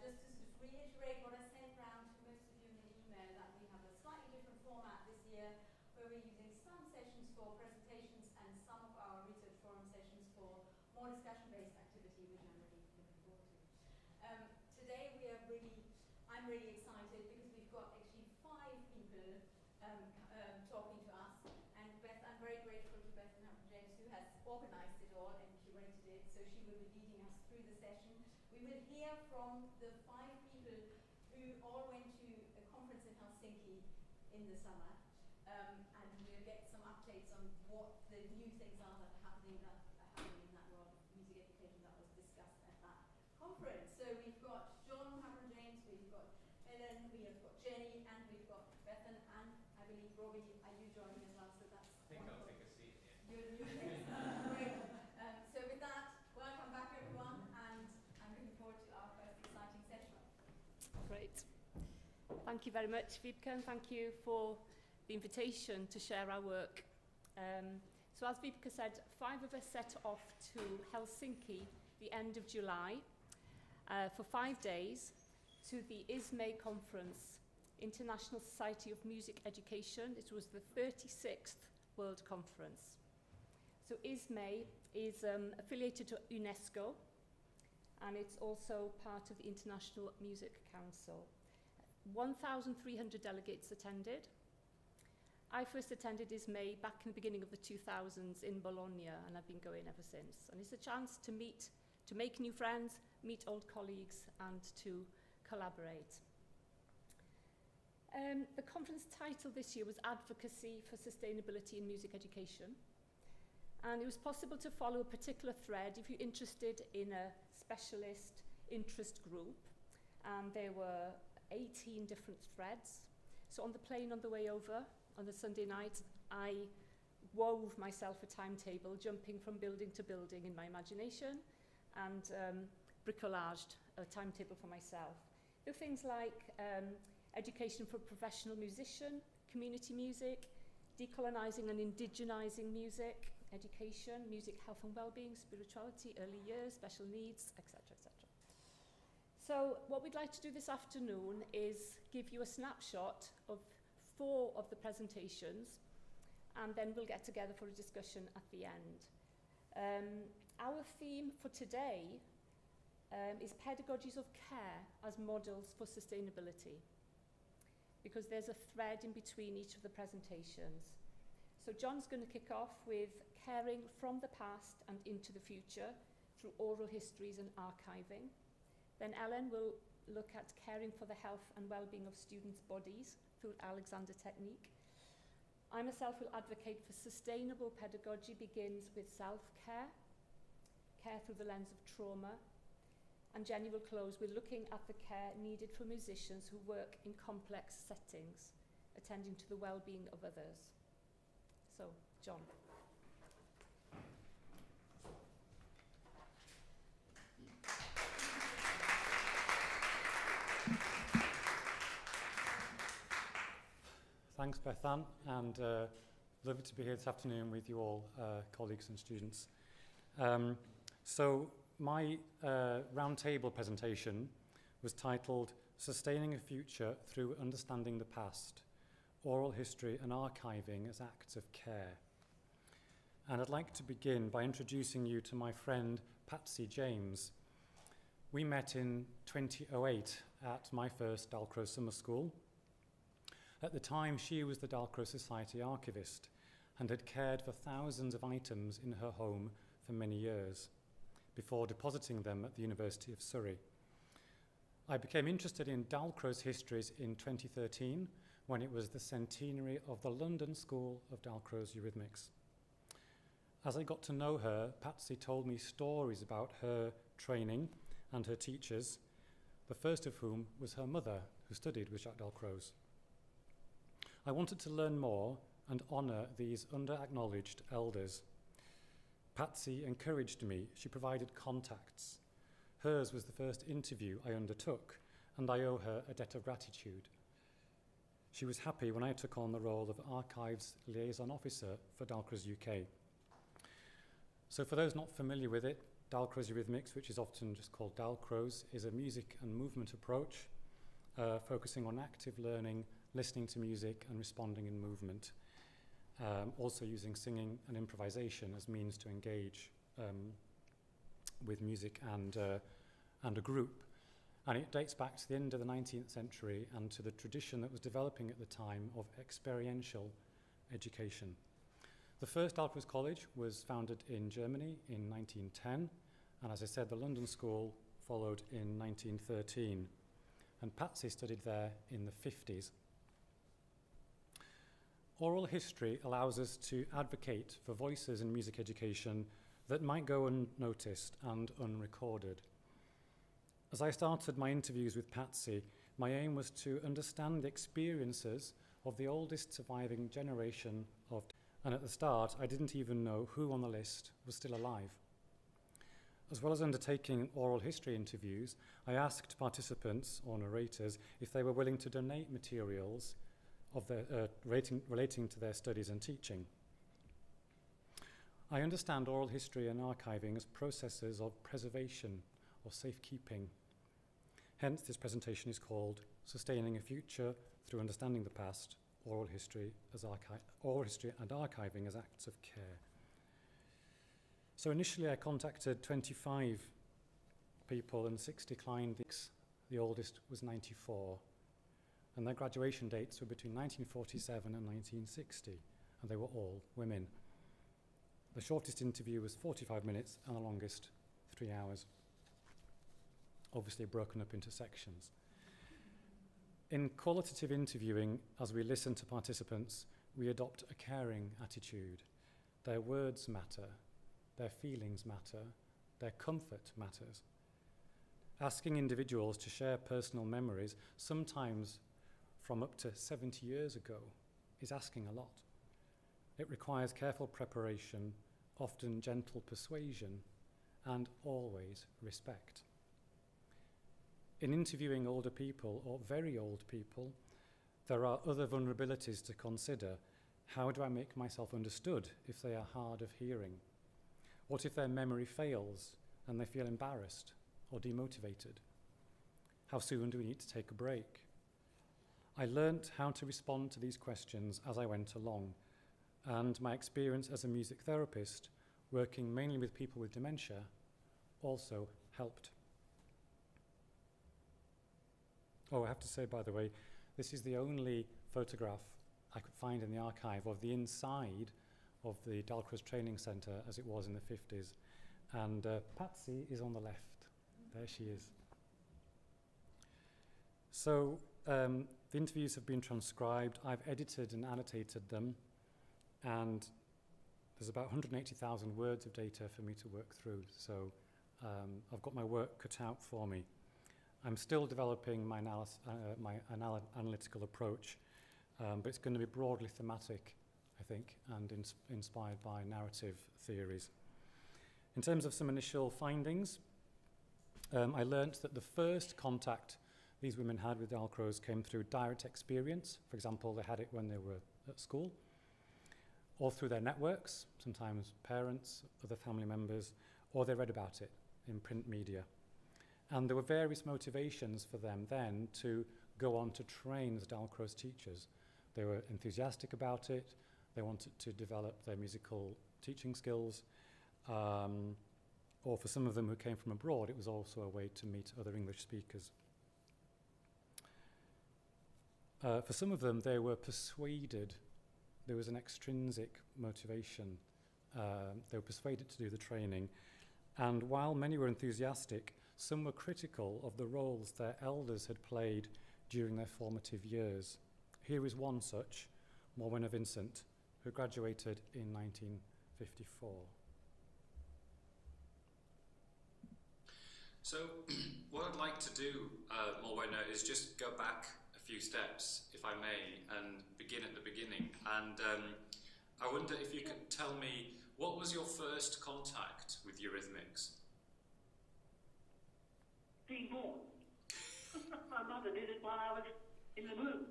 Just to sort of reiterate what I sent round to most of you in the email, that we have a slightly different format this year, where we're using some sessions for presentations and some of our research forum sessions for more discussion-based activity, which I'm really looking forward to. Today I'm really excited because we've got actually 5 people talking to us, and I'm very grateful to Bethan Habron-James, who has organized it all and curated it, so she will be leading us through the session. We will hear from the 5 people who all went to a conference in Helsinki in the summer, and we'll get some updates on what the new things are that are happening in that world of music education that was discussed at that conference. So we've got John Habron-James, we've got Ellen, we have got Jennie, and we've got Bethan, and I believe Robbie, are you joining as well? So that's I think I'll take a seat here. Great. So with that, welcome back everyone, and I'm looking forward to our first exciting session. Great. Thank you very much, Vibeke, and thank you for the invitation to share our work. So as Vibeke said, 5 of us set off to Helsinki the end of July for 5 days to the ISME conference, International Society of Music Education. It was the 36th World Conference. So ISME is affiliated to UNESCO, and it's also part of the International Music Council. 1,300 delegates attended. I first attended ISME back in the beginning of the 2000s in Bologna, and I've been going ever since. And it's a chance to make new friends, meet old colleagues, and to collaborate. The conference title this year was Advocacy for Sustainability in Music Education. And it was possible to follow a particular thread if you're interested in a specialist interest group. And there were 18 different threads. So on the plane on the way over, on the Sunday night, I wove myself a timetable, jumping from building to building in my imagination, and bricolaged a timetable for myself. There were things like education for professional musician, community music, decolonizing and indigenizing music, education, music, health and well-being, spirituality, early years, special needs, etc., etc. So what we'd like to do this afternoon is give you a snapshot of 4 of the presentations, and then we'll get together for a discussion at the end. Our theme for today is Pedagogies of Care as models for sustainability, because there's a thread in between each of the presentations. So John's going to kick off with caring from the past and into the future through oral histories and archiving. Then Ellen will look at caring for the health and well-being of students' bodies through Alexander technique. I myself will advocate for sustainable pedagogy begins with self-care, care through the lens of trauma, and Jennie will close with looking at the care needed for musicians who work in complex settings, attending to the well-being of others. So, John. Thanks, Bethan, and lovely to be here this afternoon with you all, colleagues and students. So my roundtable presentation was titled Sustaining a Future Through Understanding the Past, Oral History and Archiving as Acts of Care. And I'd like to begin by introducing you to my friend Patsy James. We met in 2008 at my first Dalcroze Summer School. At the time, she was the Dalcroze Society archivist and had cared for thousands of items in her home for many years, before depositing them at the University of Surrey. I became interested in Dalcroze histories in 2013, when it was the centenary of the London School of Dalcroze Eurythmics. As I got to know her, Patsy told me stories about her training and her teachers, the first of whom was her mother, who studied with Jacques Dalcroze. I wanted to learn more and honour these under-acknowledged elders. Patsy encouraged me. She provided contacts. Hers was the first interview I undertook, and I owe her a debt of gratitude. She was happy when I took on the role of Archives Liaison Officer for Dalcroze UK. So for those not familiar with it, Dalcroze Rhythmics, which is often just called Dalcroze, is a music and movement approach focusing on active learning, listening to music and responding in movement. Also using singing and improvisation as means to engage with music and a group. And it dates back to the end of the 19th century and to the tradition that was developing at the time of experiential education. The first Dalcroze College was founded in Germany in 1910, and as I said, the London School followed in 1913, and Patsy studied there in the 50s. Oral history allows us to advocate for voices in music education that might go unnoticed and unrecorded. As I started my interviews with Patsy, my aim was to understand the experiences of the oldest surviving generation of, and at the start I didn't even know who on the list was still alive. As well as undertaking oral history interviews, I asked participants or narrators if they were willing to donate materials of their, relating to their studies and teaching. I understand oral history and archiving as processes of preservation or safekeeping. Hence, this presentation is called Sustaining a Future Through Understanding the Past, Oral History and Archiving as Acts of Care. So initially I contacted 25 people and 6 declined. The oldest was 94. And their graduation dates were between 1947 and 1960, and they were all women. The shortest interview was 45 minutes and the longest 3 hours, obviously broken up into sections. In qualitative interviewing, as we listen to participants, we adopt a caring attitude. Their words matter, their feelings matter, their comfort matters. Asking individuals to share personal memories, sometimes from up to 70 years ago, is asking a lot. It requires careful preparation, often gentle persuasion, and always respect. In interviewing older people, or very old people, there are other vulnerabilities to consider. How do I make myself understood if they are hard of hearing? What if their memory fails and they feel embarrassed or demotivated? How soon do we need to take a break? I learnt how to respond to these questions as I went along, and my experience as a music therapist, working mainly with people with dementia, also helped. Oh, I have to say, by the way, this is the only photograph I could find in the archive of the inside of the Dalcroze Training Centre as it was in the 50s. And Patsy is on the left. There she is. So the interviews have been transcribed. I've edited and annotated them. And there's about 180,000 words of data for me to work through. So I've got my work cut out for me. I'm still developing my analytical approach, but it's going to be broadly thematic, I think, and inspired by narrative theories. In terms of some initial findings, I learnt that the first contact these women had with Dalcroze came through direct experience. For example, they had it when they were at school, or through their networks, sometimes parents, other family members, or they read about it in print media. And there were various motivations for them then to go on to train as Dalcroze teachers. They were enthusiastic about it. They wanted to develop their musical teaching skills. Or for some of them who came from abroad, it was also a way to meet other English speakers. For some of them, they were persuaded. There was an extrinsic motivation. They were persuaded to do the training. And while many were enthusiastic, some were critical of the roles their elders had played during their formative years. Here is one such, Morwenna Vincent, who graduated in 1954. So what I'd like to do, Morwenna, is just go back a few steps, if I may, and begin at the beginning. And I wonder if you could tell me, what was your first contact with Eurythmics? Being born. My mother did it while I was in the womb.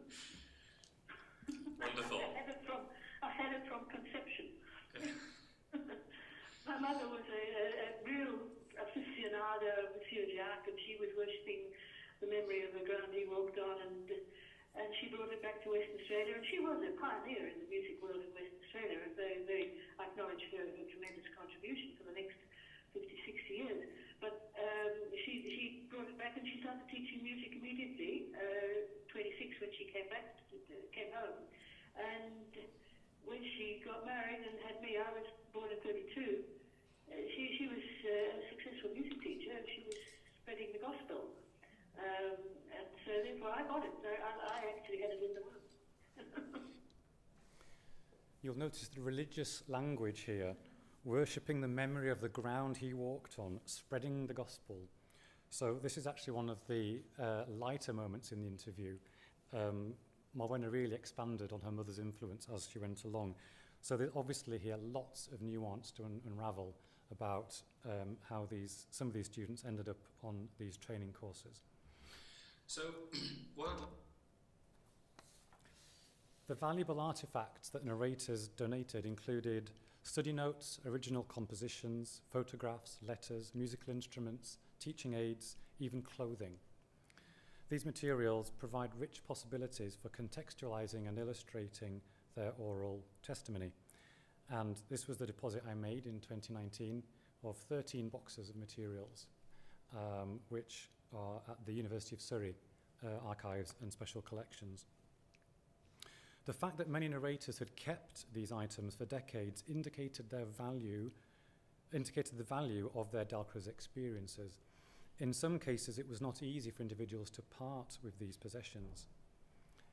Wonderful. I had it from conception. My mother was a real rather theurgique, and she was worshipping the memory of the ground he walked on, and she brought it back to Western Australia, and she was a pioneer in the music world in Western Australia, and they acknowledge her tremendous contribution for the next 50, 60 years. But she brought it back, and she started teaching music immediately, 26 when she came home. And when she got married and had me, I was born in 32, she was a successful music teacher, and she was spreading the gospel. And so therefore I got it. I actually had it in the womb. You'll notice the religious language here, worshipping the memory of the ground he walked on, spreading the gospel. So this is actually one of the lighter moments in the interview. Morwenna really expanded on her mother's influence as she went along. So there's obviously here lots of nuance to unravel about how some of these students ended up on these training courses. So, the valuable artifacts that narrators donated included study notes, original compositions, photographs, letters, musical instruments, teaching aids, even clothing. These materials provide rich possibilities for contextualizing and illustrating their oral testimony. And this was the deposit I made in 2019 of 13 boxes of materials, which are at the University of Surrey Archives and Special Collections. The fact that many narrators had kept these items for decades indicated the value of their Dalcroze experiences. In some cases, it was not easy for individuals to part with these possessions.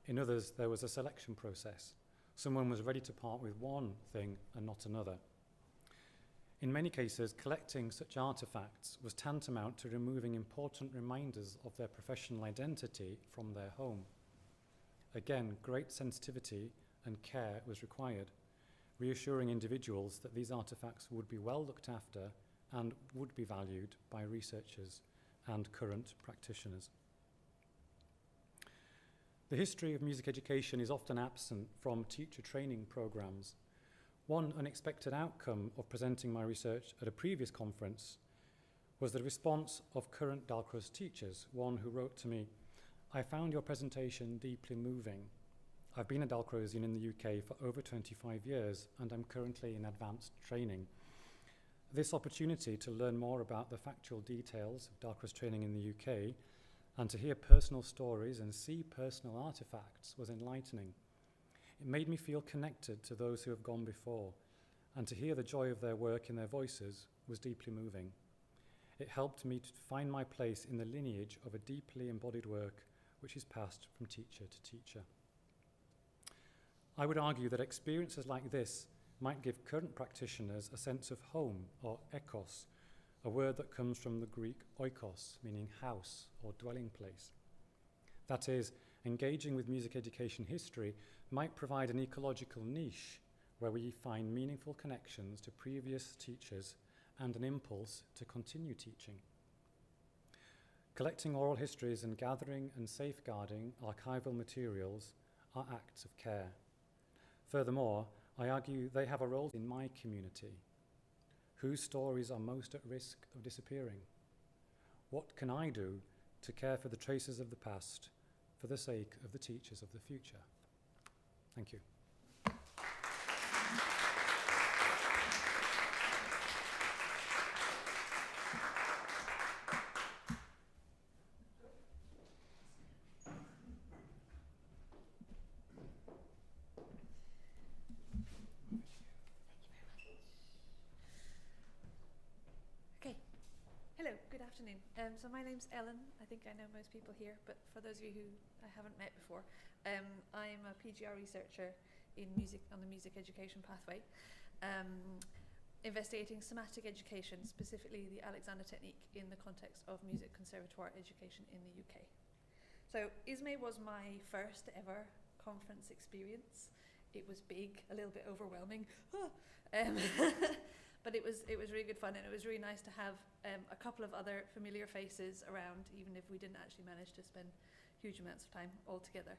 In others, there was a selection process. Someone was ready to part with one thing and not another. In many cases, collecting such artifacts was tantamount to removing important reminders of their professional identity from their home. Again, great sensitivity and care was required, reassuring individuals that these artifacts would be well looked after and would be valued by researchers and current practitioners. The history of music education is often absent from teacher training programs. One unexpected outcome of presenting my research at a previous conference was the response of current Dalcroze teachers, one who wrote to me, "I found your presentation deeply moving. I've been a Dalcrozian in the UK for over 25 years and I'm currently in advanced training. This opportunity to learn more about the factual details of Dalcroze training in the UK and to hear personal stories and see personal artifacts was enlightening. It made me feel connected to those who have gone before, and to hear the joy of their work in their voices was deeply moving. It helped me to find my place in the lineage of a deeply embodied work which is passed from teacher to teacher." I would argue that experiences like this might give current practitioners a sense of home, or ekos, a word that comes from the Greek oikos, meaning house or dwelling place. That is, engaging with music education history might provide an ecological niche where we find meaningful connections to previous teachers and an impulse to continue teaching. Collecting oral histories and gathering and safeguarding archival materials are acts of care. Furthermore, I argue they have a role in my community. Whose stories are most at risk of disappearing? What can I do to care for the traces of the past for the sake of the teachers of the future? Thank you. Hello, good afternoon. So my name's Ellen. I think I know most people here, but for those of you who I haven't met before, I'm a PGR researcher in music on the music education pathway, investigating somatic education, specifically the Alexander technique in the context of music conservatoire education in the UK. So ISME was my first ever conference experience. It was big, a little bit overwhelming. But it was really good fun, and it was really nice to have a couple of other familiar faces around, even if we didn't actually manage to spend huge amounts of time all together.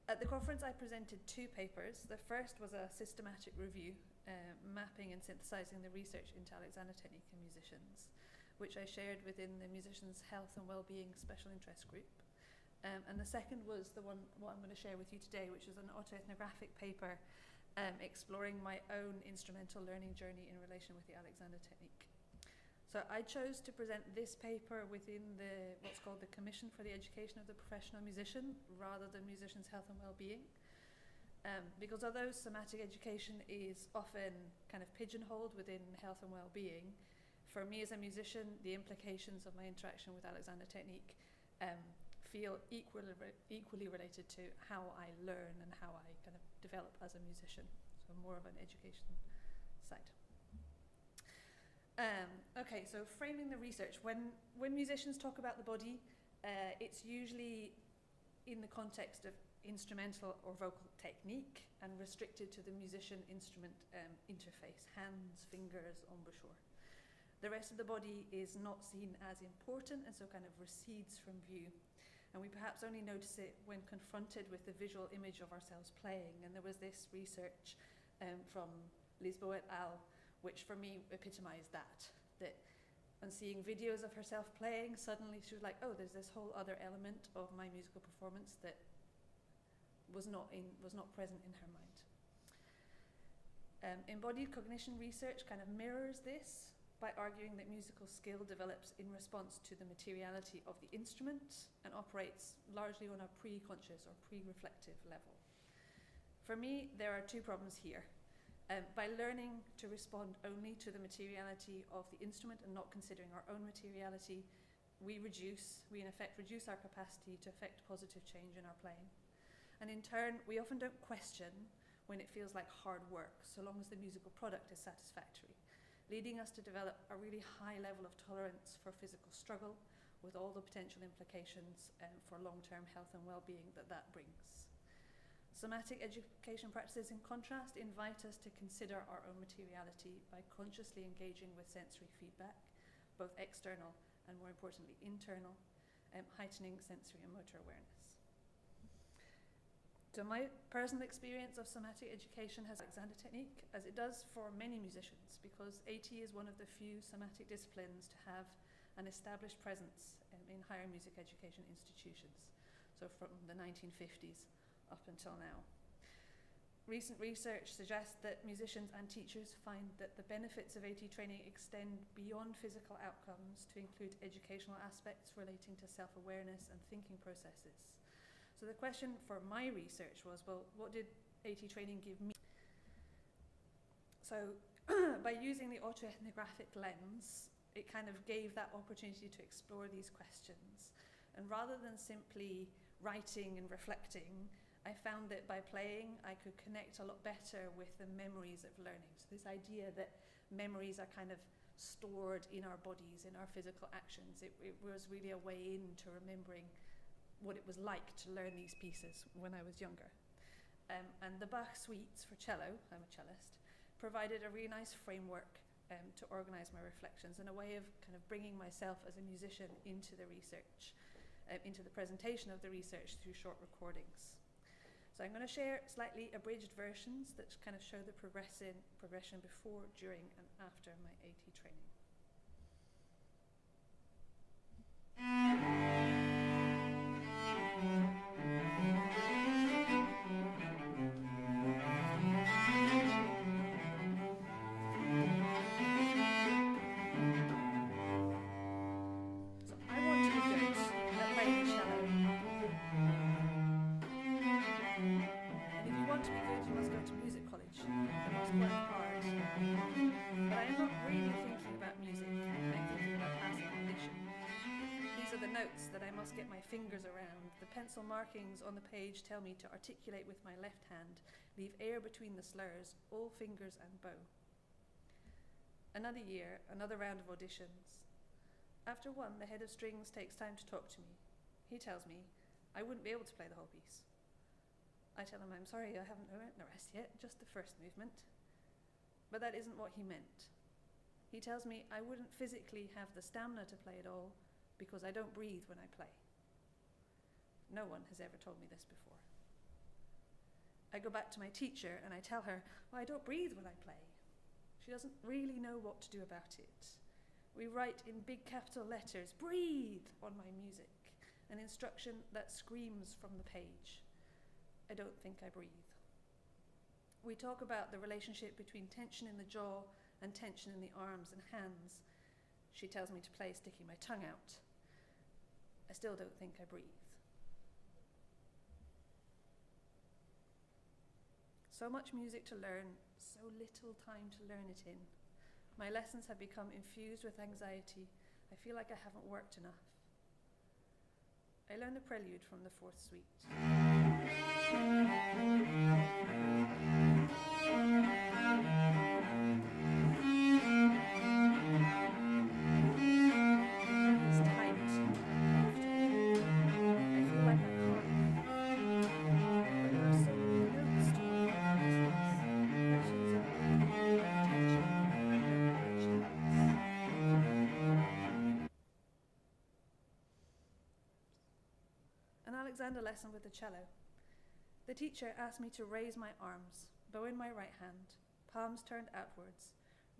At the conference I presented 2 papers. The first was a systematic review, mapping and synthesizing the research into Alexander technique and musicians, which I shared within the Musicians' Health and Wellbeing Special Interest Group. And the second was the one what I'm going to share with you today, which is an autoethnographic paper exploring my own instrumental learning journey in relation with the Alexander technique. So I chose to present this paper within what's called the Commission for the Education of the Professional Musician, rather than Musicians' Health and Wellbeing. Because although somatic education is often kind of pigeonholed within health and well-being, for me as a musician, the implications of my interaction with Alexander technique feel equally related to how I learn and how I kind of develop as a musician. So more of an education side. Okay, so framing the research. When musicians talk about the body, it's usually in the context of instrumental or vocal technique and restricted to the musician-instrument interface, hands, fingers, embouchure. The rest of the body is not seen as important and so kind of recedes from view. And we perhaps only notice it when confronted with the visual image of ourselves playing. And there was this research from Lisboa et al., which for me epitomized that on seeing videos of herself playing, suddenly she was like, oh, there's this whole other element of my musical performance that was not present in her mind. Embodied cognition research kind of mirrors this by arguing that musical skill develops in response to the materiality of the instrument and operates largely on a pre-conscious or pre-reflective level. For me, there are two problems here. By learning to respond only to the materiality of the instrument and not considering our own materiality, we in effect reduce our capacity to affect positive change in our playing. And in turn, we often don't question when it feels like hard work, so long as the musical product is satisfactory, leading us to develop a really high level of tolerance for physical struggle with all the potential implications for long-term health and well-being that brings. Somatic education practices, in contrast, invite us to consider our own materiality by consciously engaging with sensory feedback, both external and, more importantly, internal, heightening sensory and motor awareness. So my personal experience of somatic education has Alexander technique, as it does for many musicians, because AT is one of the few somatic disciplines to have an established presence in higher music education institutions, so from the 1950s up until now. Recent research suggests that musicians and teachers find that the benefits of AT training extend beyond physical outcomes to include educational aspects relating to self-awareness and thinking processes. So the question for my research was, well, what did AT training give me? So by using the autoethnographic lens, it kind of gave that opportunity to explore these questions. And rather than simply writing and reflecting, I found that by playing, I could connect a lot better with the memories of learning. So this idea that memories are kind of stored in our bodies, in our physical actions, it was really a way into remembering what it was like to learn these pieces when I was younger. And the Bach suites for cello, I'm a cellist, provided a really nice framework to organize my reflections and a way of kind of bringing myself as a musician into the research, into the presentation of the research through short recordings. So I'm going to share slightly abridged versions that kind of show the progression before, during, and after my AT training. So I want to be good at playing the cello. And if you want to be good, you must go to music college. You must work hard. But I am not really thinking about music. I'm thinking about passing audition. These are the notes that I must get my fingers around. The pencil markings on the page tell me to articulate with my left hand, leave air between the slurs, all fingers and bow. Another year, another round of auditions. After one, the head of strings takes time to talk to me. He tells me I wouldn't be able to play the whole piece. I tell him I'm sorry, I haven't learned the rest yet, just the first movement. But that isn't what he meant. He tells me I wouldn't physically have the stamina to play it all because I don't breathe when I play. No one has ever told me this before. I go back to my teacher and I tell her, well, I don't breathe when I play. She doesn't really know what to do about it. We write in big capital letters, "Breathe," on my music, an instruction that screams from the page. I don't think I breathe. We talk about the relationship between tension in the jaw and tension in the arms and hands. She tells me to play sticking my tongue out. I still don't think I breathe. So much music to learn, so little time to learn it in. My lessons have become infused with anxiety. I feel like I haven't worked enough. I learned the prelude from the fourth suite. It's tight. I feel like I'm hard. But there are so many notes to my An Alexander lesson with the cello. The teacher asked me to raise my arms, bow in my right hand, palms turned outwards,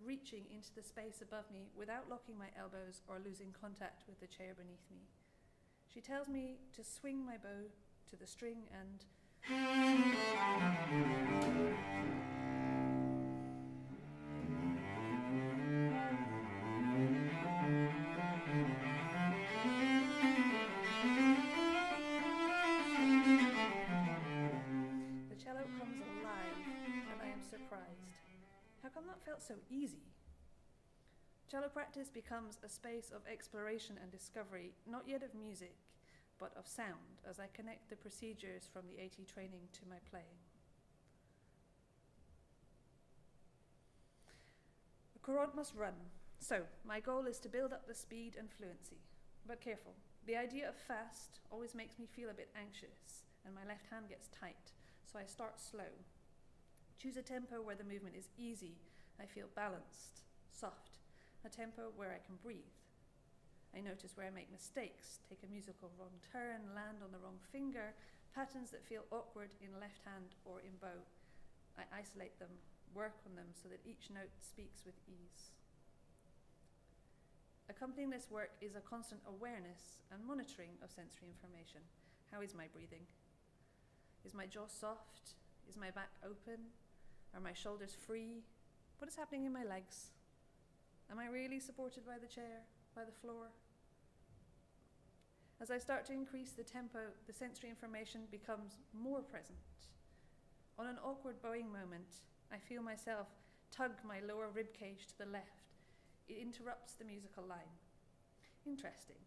reaching into the space above me without locking my elbows or losing contact with the chair beneath me. She tells me to swing my bow to the string and the cello comes alive, and I am surprised. How come that felt so easy? Cello practice becomes a space of exploration and discovery, not yet of music, but of sound, as I connect the procedures from the AT training to my playing. A courant must run, so my goal is to build up the speed and fluency. But careful, the idea of fast always makes me feel a bit anxious, and my left hand gets tight, so I start slow. Choose a tempo where the movement is easy, I feel balanced, soft, a tempo where I can breathe. I notice where I make mistakes, take a musical wrong turn, land on the wrong finger, patterns that feel awkward in left hand or in bow. I isolate them, work on them so that each note speaks with ease. Accompanying this work is a constant awareness and monitoring of sensory information. How is my breathing? Is my jaw soft? Is my back open? Are my shoulders free? What is happening in my legs? Am I really supported by the chair, by the floor? As I start to increase the tempo, the sensory information becomes more present. On an awkward bowing moment, I feel myself tug my lower rib cage to the left. It interrupts the musical line. Interesting.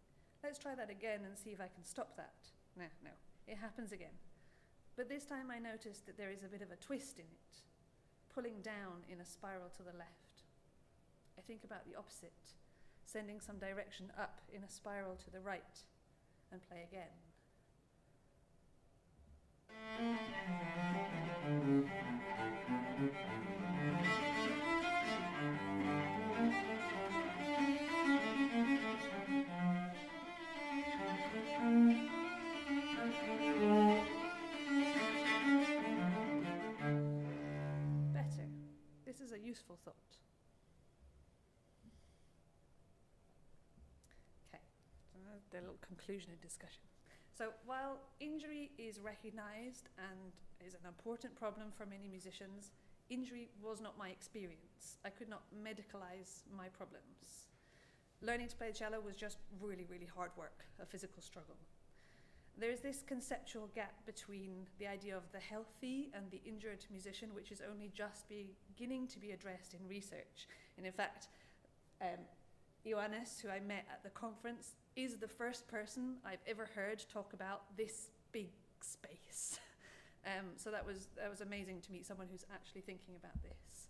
Let's try that again and see if I can stop that. No, it happens again. But this time I notice that there is a bit of a twist in it, pulling down in a spiral to the left. I think about the opposite, sending some direction up in a spiral to the right, and play again. Better. This is a useful thought. The little conclusion and discussion. So while injury is recognised and is an important problem for many musicians, injury was not my experience. I could not medicalise my problems. Learning to play cello was just really, really hard work, a physical struggle. There is this conceptual gap between the idea of the healthy and the injured musician, which is only just beginning to be addressed in research. And in fact, Ioannis, who I met at the conference, is the first person I've ever heard talk about this big space. So that was amazing to meet someone who's actually thinking about this.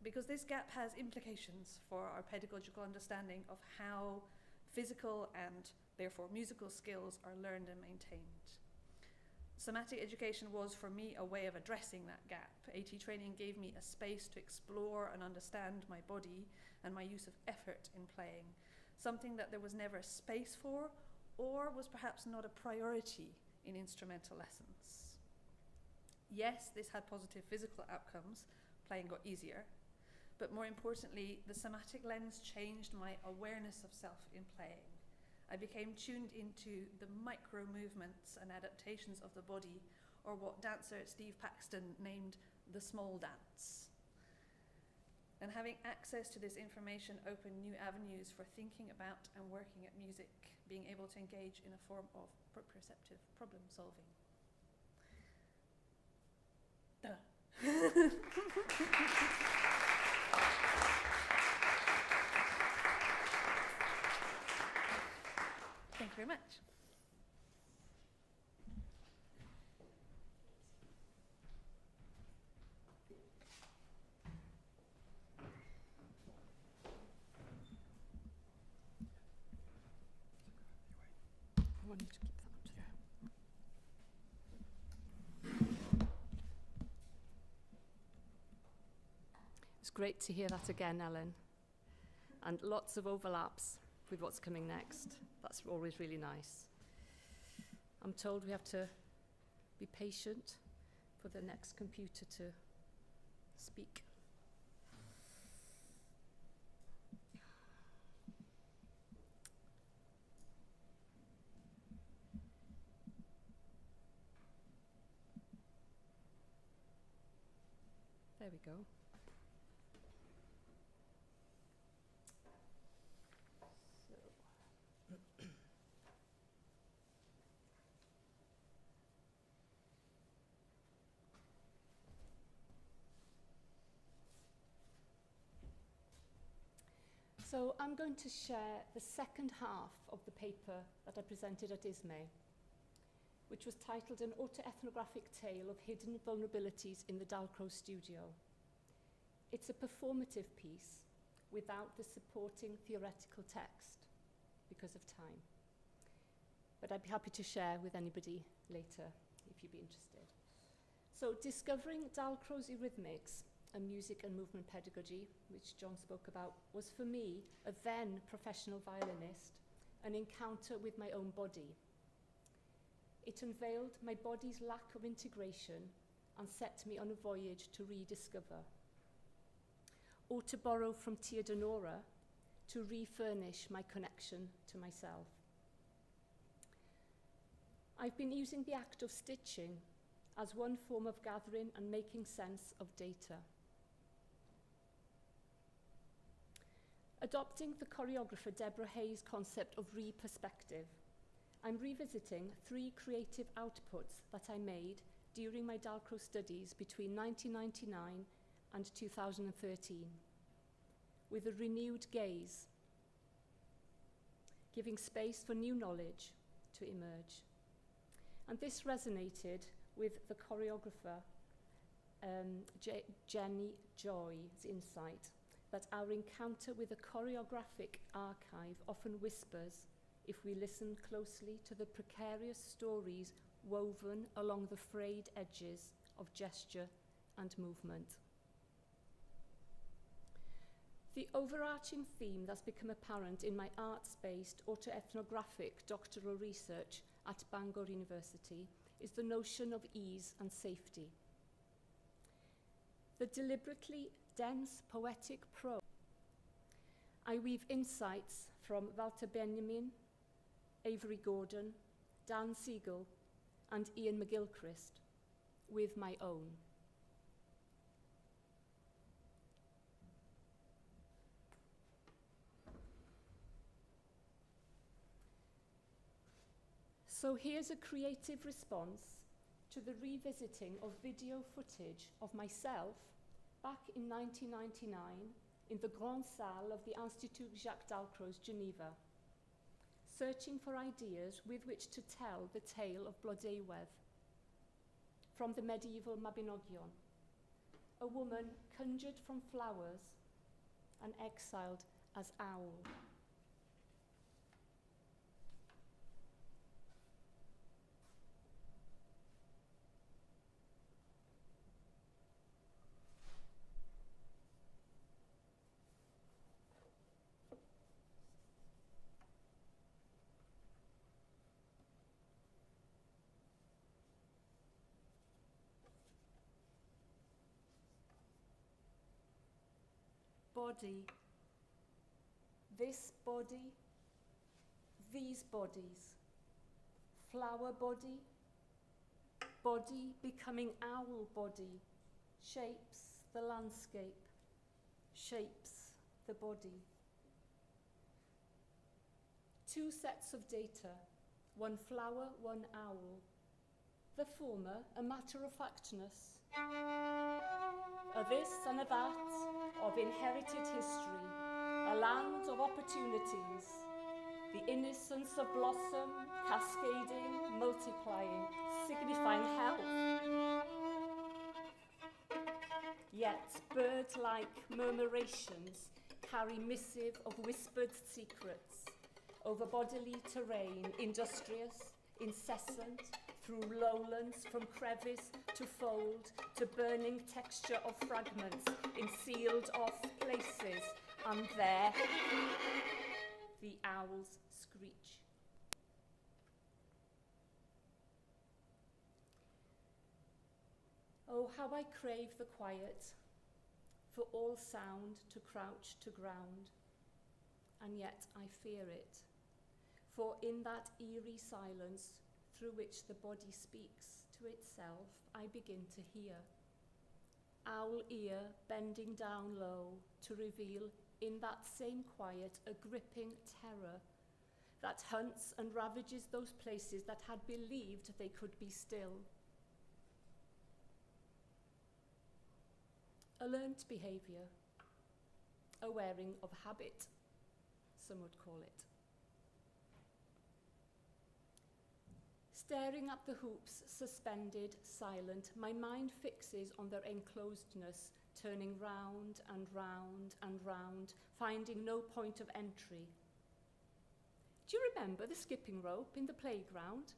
Because this gap has implications for our pedagogical understanding of how physical and therefore musical skills are learned and maintained. Somatic education was for me a way of addressing that gap. AT training gave me a space to explore and understand my body and my use of effort in playing, something that there was never a space for or was perhaps not a priority in instrumental lessons. Yes, this had positive physical outcomes, playing got easier, but more importantly, the somatic lens changed my awareness of self in playing. I became tuned into the micro movements and adaptations of the body, or what dancer Steve Paxton named the small dance. And having access to this information opened new avenues for thinking about and working at music, being able to engage in a form of proprioceptive problem solving. Thank you very much. I want you to keep that up. It's great to hear that again, Ellen. And lots of overlaps with what's coming next. That's always really nice. I'm told we have to be patient for the next computer to speak. There we go. So I'm going to share the second half of the paper that I presented at ISME, which was titled An Autoethnographic Tale of Hidden Vulnerabilities in the Dalcroze Studio. It's a performative piece without the supporting theoretical text because of time. But I'd be happy to share with anybody later if you'd be interested. So discovering Dalcroze rhythmics and music and movement pedagogy, which John spoke about, was for me, a then professional violinist, an encounter with my own body. It unveiled my body's lack of integration and set me on a voyage to rediscover, or to borrow from Tia Denora, to refurnish my connection to myself. I've been using the act of stitching as one form of gathering and making sense of data. Adopting the choreographer Deborah Hayes' concept of re-perspective, I'm revisiting 3 creative outputs that I made during my Dalcroze studies between 1999 and 2013, with a renewed gaze, giving space for new knowledge to emerge. And this resonated with the choreographer Jennie Joy's insight that our encounter with a choreographic archive often whispers if we listen closely to the precarious stories woven along the frayed edges of gesture and movement. The overarching theme that's become apparent in my arts-based autoethnographic doctoral research at Bangor University is the notion of ease and safety. The deliberately dense poetic prose. I weave insights from Walter Benjamin, Avery Gordon, Dan Siegel, and Ian McGilchrist with my own. So here's a creative response to the revisiting of video footage of myself back in 1999 in the Grande Salle of the Institut Jacques Dalcroze, Geneva, searching for ideas with which to tell the tale of Blodeuwedd from the medieval Mabinogion, a woman conjured from flowers and exiled as owl. body, this body, these bodies, flower body, body becoming owl body, shapes the landscape, shapes the body. Two sets of data, one flower, one owl. The former, a matter-of-factness, a this and a that of inherited history, a land of opportunities, the innocence of blossom, cascading, multiplying, signifying health. Yet bird-like murmurations carry missive of whispered secrets over bodily terrain, industrious, incessant, through lowlands, from crevice to fold, to burning texture of fragments in sealed-off places, and there the owls screech. Oh, how I crave the quiet, for all sound to crouch to ground, and yet I fear it, for in that eerie silence through which the body speaks to itself, I begin to hear. Owl ear bending down low to reveal in that same quiet a gripping terror that hunts and ravages those places that had believed they could be still. A learnt behaviour, a wearing of habit, some would call it. Staring at the hoops, suspended, silent, my mind fixes on their enclosedness, turning round and round and round, finding no point of entry. Do you remember the skipping rope in the playground?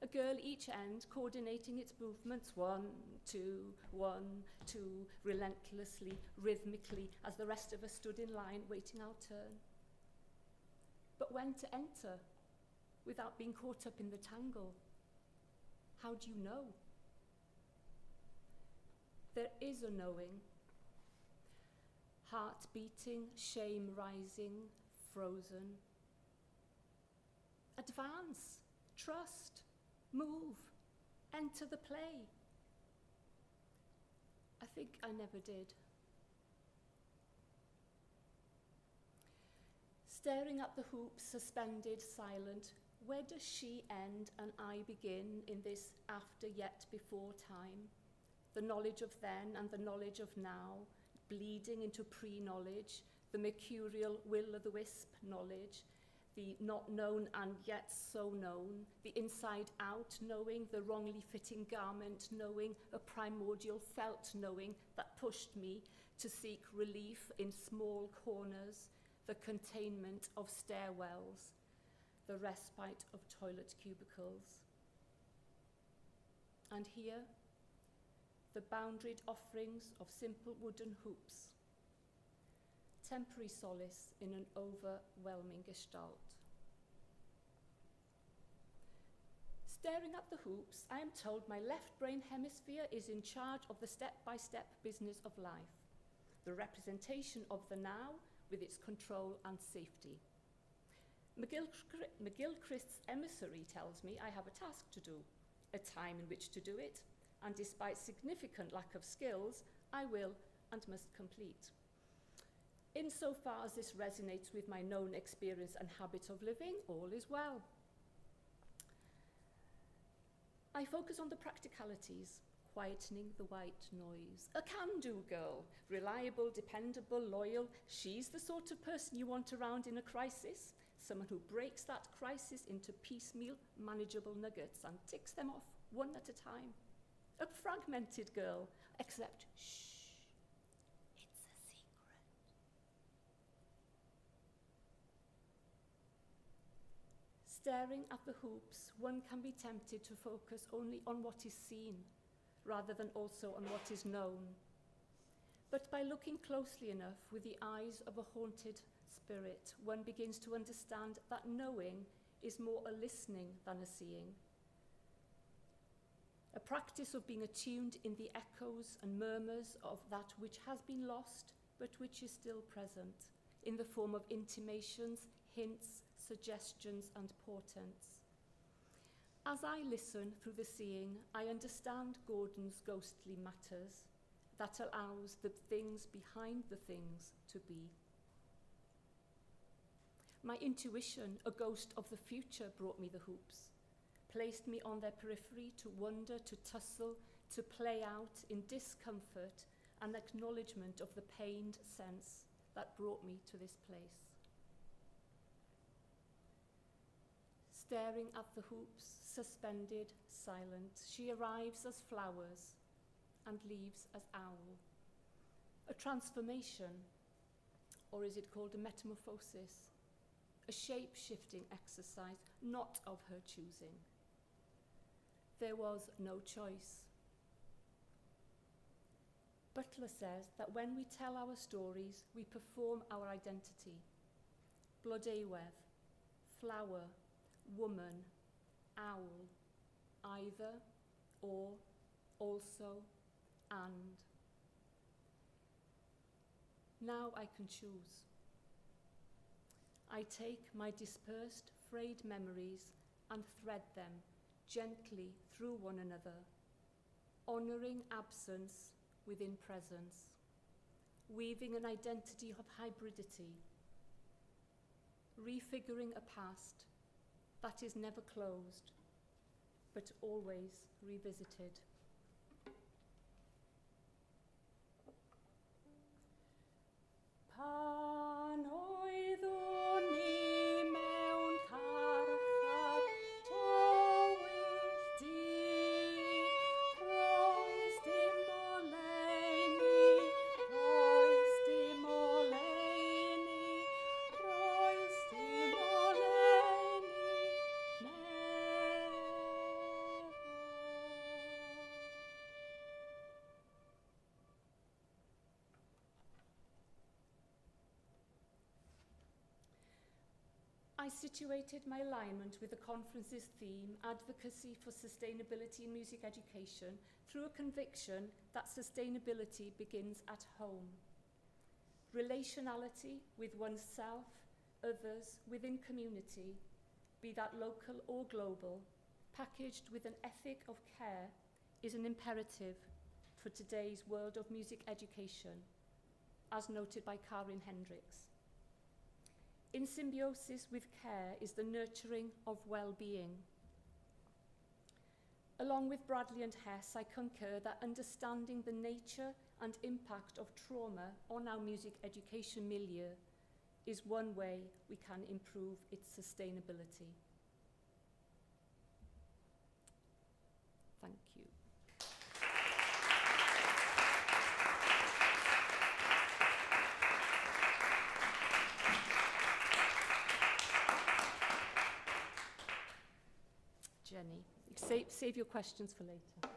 A girl each end coordinating its movements, 1, 2, 1, 2, relentlessly, rhythmically, as the rest of us stood in line waiting our turn. But when to enter without being caught up in the tangle? How do you know? There is a knowing. Heart beating, shame rising, frozen. Advance, trust, move, enter the play. I think I never did. Staring at the hoops, suspended, silent, where does she end and I begin in this after yet before time? The knowledge of then and the knowledge of now, bleeding into pre-knowledge, the mercurial will-o'-the-wisp knowledge, the not known and yet so known, the inside-out knowing, the wrongly fitting garment knowing, a primordial felt knowing that pushed me to seek relief in small corners, the containment of stairwells, the respite of toilet cubicles. And here, the boundaried offerings of simple wooden hoops, temporary solace in an overwhelming gestalt. Staring at the hoops, I am told my left brain hemisphere is in charge of the step-by-step business of life, the representation of the now with its control and safety. McGilchrist's emissary tells me I have a task to do, a time in which to do it, and despite significant lack of skills, I will and must complete. Insofar as this resonates with my known experience and habit of living, all is well. I focus on the practicalities, quietening the white noise. A can-do girl, reliable, dependable, loyal. She's the sort of person you want around in a crisis, someone who breaks that crisis into piecemeal, manageable nuggets and ticks them off one at a time. A fragmented girl, except, shh, it's a secret. Staring at the hoops, one can be tempted to focus only on what is seen, rather than also on what is known. But by looking closely enough with the eyes of a haunted spirit, one begins to understand that knowing is more a listening than a seeing. A practice of being attuned in the echoes and murmurs of that which has been lost, but which is still present in the form of intimations, hints, suggestions and portents. As I listen through the seeing, I understand Gordon's ghostly matters that allows the things behind the things to be. My intuition, a ghost of the future, brought me the hoops, placed me on their periphery to wonder, to tussle, to play out in discomfort and acknowledgement of the pained sense that brought me to this place. Staring at the hoops, suspended, silent, she arrives as flowers and leaves as owl. A transformation, or is it called a metamorphosis? A shape-shifting exercise, not of her choosing. There was no choice. Butler says that when we tell our stories, we perform our identity. Blodeuwedd, flower, woman, owl, either, or, also, and. Now I can choose. I take my dispersed, frayed memories and thread them gently through one another, honouring absence within presence, weaving an identity of hybridity, refiguring a past that is never closed, but always revisited. Pan oeddwn ni mewn carchar tywyll di, roes dim oleuni, roes dim oleuni, roes dim oleuni, meddwl. I situated my alignment with the conference's theme, Advocacy for Sustainability in Music Education, through a conviction that sustainability begins at home. Relationality with oneself, others, within community, be that local or global, packaged with an ethic of care, is an imperative for today's world of music education, as noted by Karin Hendricks. In symbiosis with care is the nurturing of well-being. Along with Bradley and Hess, I concur that understanding the nature and impact of trauma on our music education milieu is one way we can improve its sustainability. Thank you. Jennie, save your questions for later.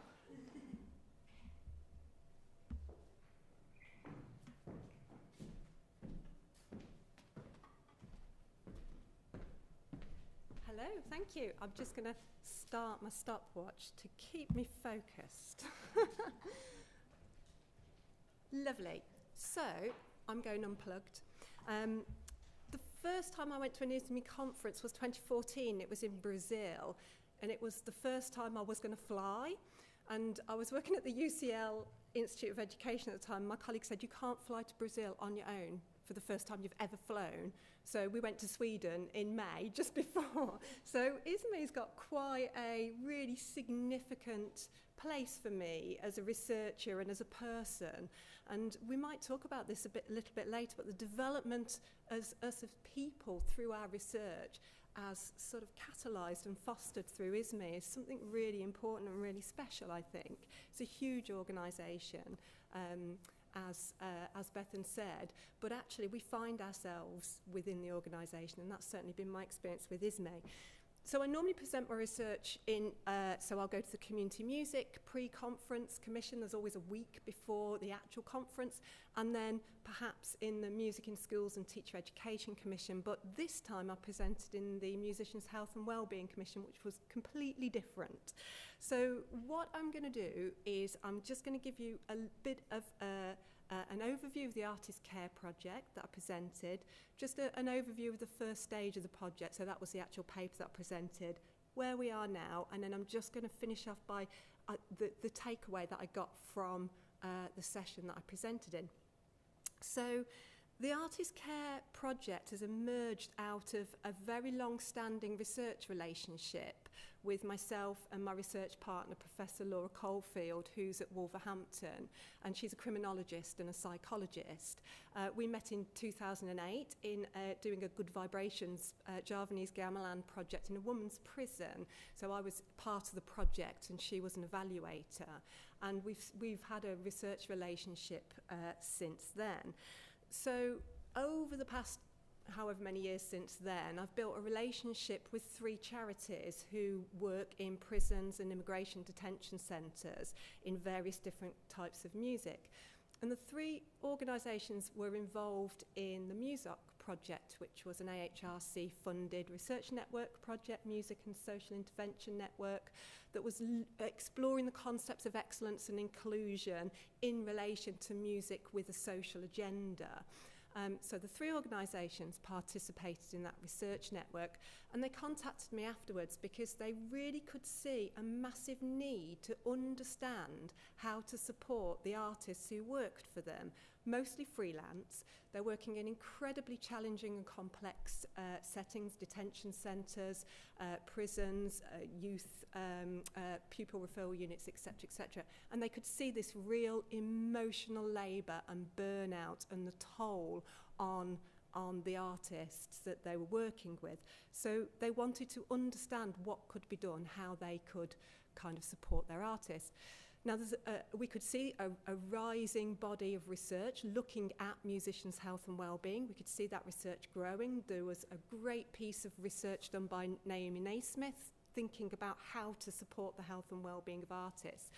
Hello, thank you. I'm just going to start my stopwatch to keep me focused. Lovely. So, I'm going unplugged. The first time I went to an ISME conference was 2014. It was in Brazil. And it was the first time I was going to fly. And I was working at the UCL Institute of Education at the time. My colleague said, you can't fly to Brazil on your own for the first time you've ever flown. So we went to Sweden in May, just before. So ISME's got quite a really significant place for me as a researcher and as a person. And we might talk about this a little bit later, but the development as us as people through our research as sort of catalysed and fostered through ISME is something really important and really special, I think. It's a huge organisation, as Bethan said, but actually we find ourselves within the organisation, and that's certainly been my experience with ISME. So I normally present my research in, so I'll go to the Community Music pre-conference commission. There's always a week before the actual conference, and then perhaps in the Music in Schools and Teacher Education Commission. But this time I presented in the Musicians' Health and Wellbeing Commission, which was completely different. So what I'm going to do is I'm just going to give you a bit of an overview of the Artist Care project that I presented, just an overview of the first stage of the project, so that was the actual paper that I presented, where we are now, and then I'm just going to finish off by the takeaway that I got from the session that I presented in. So the Artist Care project has emerged out of a very long-standing research relationship with myself and my research partner, Professor Laura Coalfield, who's at Wolverhampton, and she's a criminologist and a psychologist. We met in 2008 in doing a Good Vibrations Javanese gamelan project in a women's prison. So I was part of the project and she was an evaluator. And we've had a research relationship since then. So over the past however many years since then, I've built a relationship with 3 charities who work in prisons and immigration detention centres in various different types of music. And the 3 organisations were involved in the MUSOC project, which was an AHRC-funded research network project, music and social intervention network, that was exploring the concepts of excellence and inclusion in relation to music with a social agenda. So the 3 organisations participated in that research network, and they contacted me afterwards because they really could see a massive need to understand how to support the artists who worked for them, mostly freelance. They're working in incredibly challenging and complex settings, detention centres, prisons, youth, pupil referral units, etc., etc. And they could see this real emotional labour and burnout and the toll on the artists that they were working with. So they wanted to understand what could be done, how they could kind of support their artists. Now, we could see a rising body of research looking at musicians' health and well-being. We could see that research growing. There was a great piece of research done by Naomi Naismith thinking about how to support the health and well-being of artists.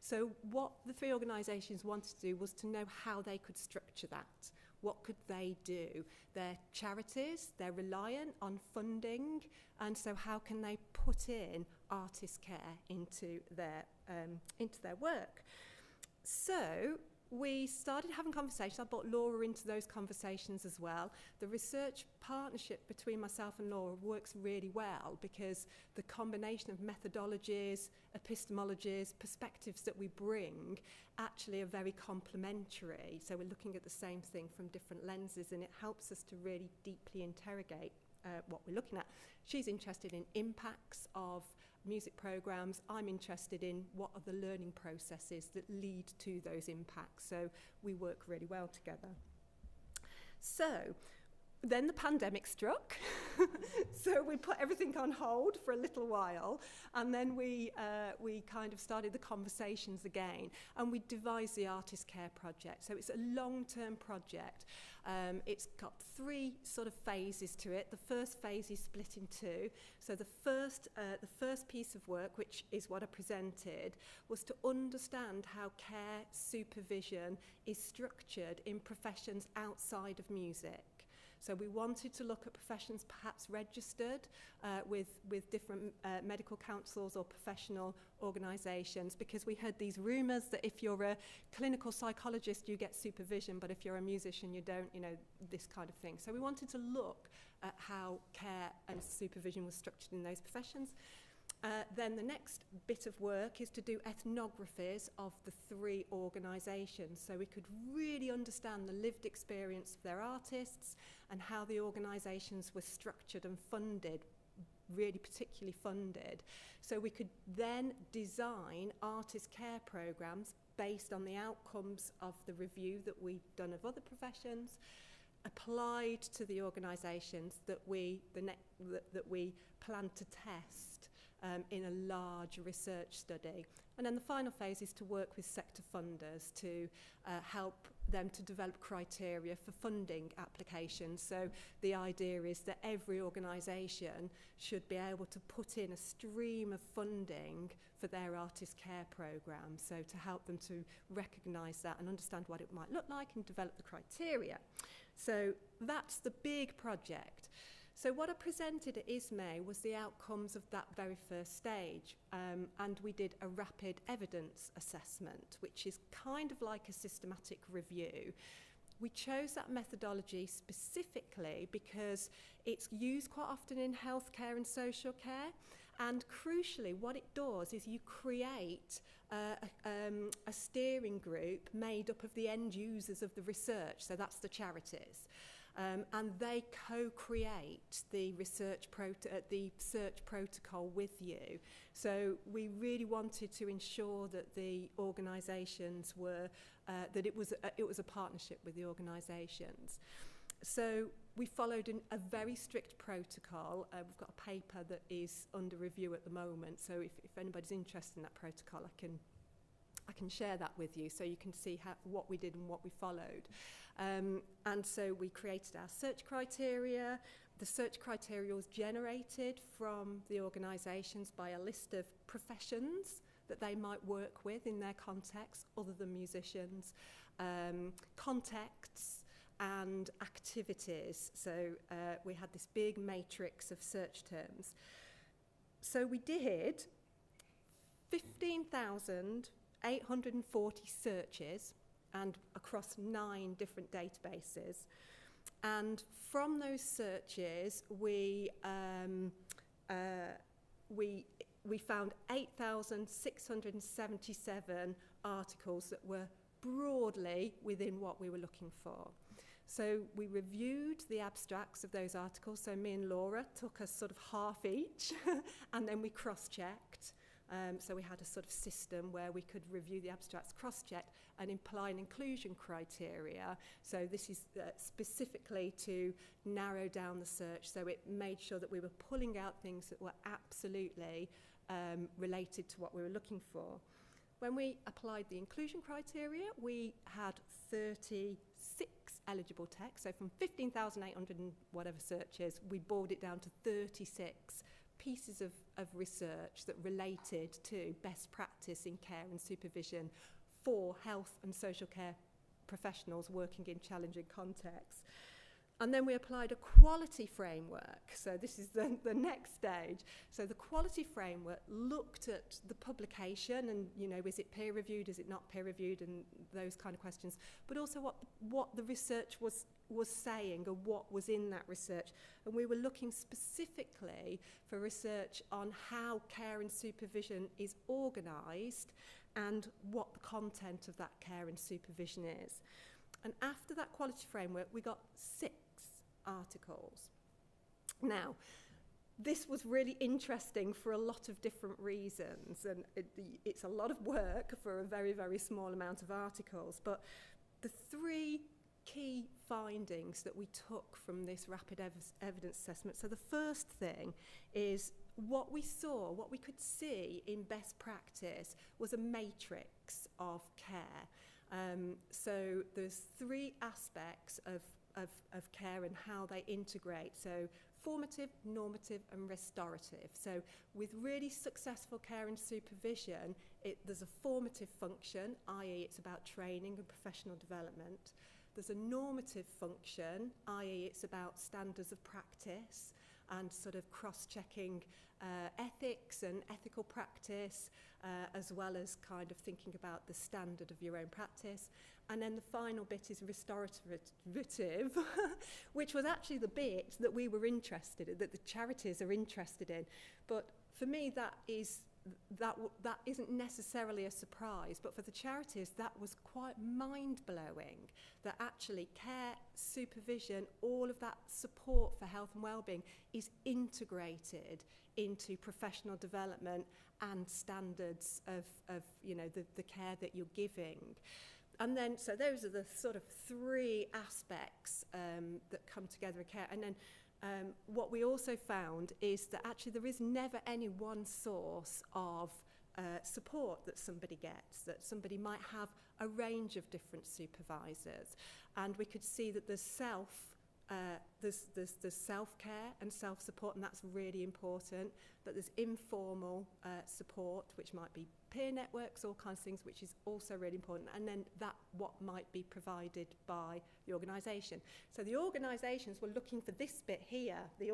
So what the 3 organisations wanted to do was to know how they could structure that. What could they do? They're charities, they're reliant on funding, and so how can they put in artist care into their work? So we started having conversations. I brought Laura into those conversations as well. The research partnership between myself and Laura works really well because the combination of methodologies, epistemologies, perspectives that we bring actually are very complementary. So we're looking at the same thing from different lenses, and it helps us to really deeply interrogate what we're looking at. She's interested in impacts of music programs. I'm interested in what are the learning processes that lead to those impacts. So we work really well together. So then the pandemic struck. So we put everything on hold for a little while, and then we kind of started the conversations again, and we devised the Artist Care project. So it's a long-term project. It's got 3 sort of phases to it. The first phase is split in 2. So the first piece of work, which is what I presented, was to understand how care supervision is structured in professions outside of music. So we wanted to look at professions perhaps registered with different medical councils or professional organisations, because we heard these rumours that if you're a clinical psychologist you get supervision, but if you're a musician you don't, this kind of thing. So we wanted to look at how care and supervision was structured in those professions. Then the next bit of work is to do ethnographies of the 3 organisations, so we could really understand the lived experience of their artists and how the organisations were structured and funded, really particularly funded. So we could then design artist care programmes based on the outcomes of the review that we'd done of other professions, applied to the organisations that we plan to test in a large research study. And then the final phase is to work with sector funders to help them to develop criteria for funding applications. So the idea is that every organisation should be able to put in a stream of funding for their artist care programme, so to help them to recognise that and understand what it might look like and develop the criteria. So that's the big project. So what I presented at ISME was the outcomes of that very first stage, and we did a rapid evidence assessment, which is kind of like a systematic review. We chose that methodology specifically because it's used quite often in healthcare and social care, and crucially what it does is you create a steering group made up of the end users of the research, so that's the charities. And they co-create the the search protocol with you. So we really wanted to ensure that the organisations were that it was a partnership with the organisations. So we followed a very strict protocol. We've got a paper that is under review at the moment. So if anybody's interested in that protocol, I can share that with you so you can see what we did and what we followed. And so we created our search criteria. The search criteria was generated from the organisations by a list of professions that they might work with in their context, other than musicians, contexts and activities. So we had this big matrix of search terms. So we did 15,840 searches and across 9 different databases. And from those searches, we found 8,677 articles that were broadly within what we were looking for. So we reviewed the abstracts of those articles. So me and Laura took us sort of half each, and then we cross-checked. So we had a sort of system where we could review the abstracts, cross-check, and apply an inclusion criteria. So this is specifically to narrow down the search. So it made sure that we were pulling out things that were absolutely related to what we were looking for. When we applied the inclusion criteria, we had 36 eligible texts. So from 15,800 and whatever searches, we boiled it down to 36 pieces of research that related to best practice in care and supervision for health and social care professionals working in challenging contexts. And then we applied a quality framework. So this is the next stage. So the quality framework looked at the publication and, you know, is it peer reviewed, is it not peer reviewed, and those kind of questions, but also what the research was saying and what was in that research. And we were looking specifically for research on how care and supervision is organised and what the content of that care and supervision is. And after that quality framework, we got 6 articles. Now, this was really interesting for a lot of different reasons, and it's a lot of work for a very, very small amount of articles. But the 3 key findings that we took from this rapid evidence assessment. So the first thing is what we saw, what we could see in best practice was a matrix of care. So there's 3 aspects of care and how they integrate. So formative, normative and restorative. So with really successful care and supervision, there's a formative function, i.e. it's about training and professional development. There's a normative function, i.e. it's about standards of practice and sort of cross-checking ethics and ethical practice, as well as kind of thinking about the standard of your own practice. And then the final bit is restorative, which was actually the bit that we were interested in, that the charities are interested in. But for me, that isn't necessarily a surprise, but for the charities, that was quite mind-blowing, that actually care, supervision, all of that support for health and well-being is integrated into professional development and standards of you know, the care that you're giving. And then, so those are the sort of 3 aspects that come together in care. And then what we also found is that actually there is never any one source of support that somebody gets, that somebody might have a range of different supervisors. And we could see that there's there's self-care and self-support, and that's really important, that there's informal support, which might be peer networks, all kinds of things, which is also really important, and then that what might be provided by the organisation. So the organisations were looking for this bit here, the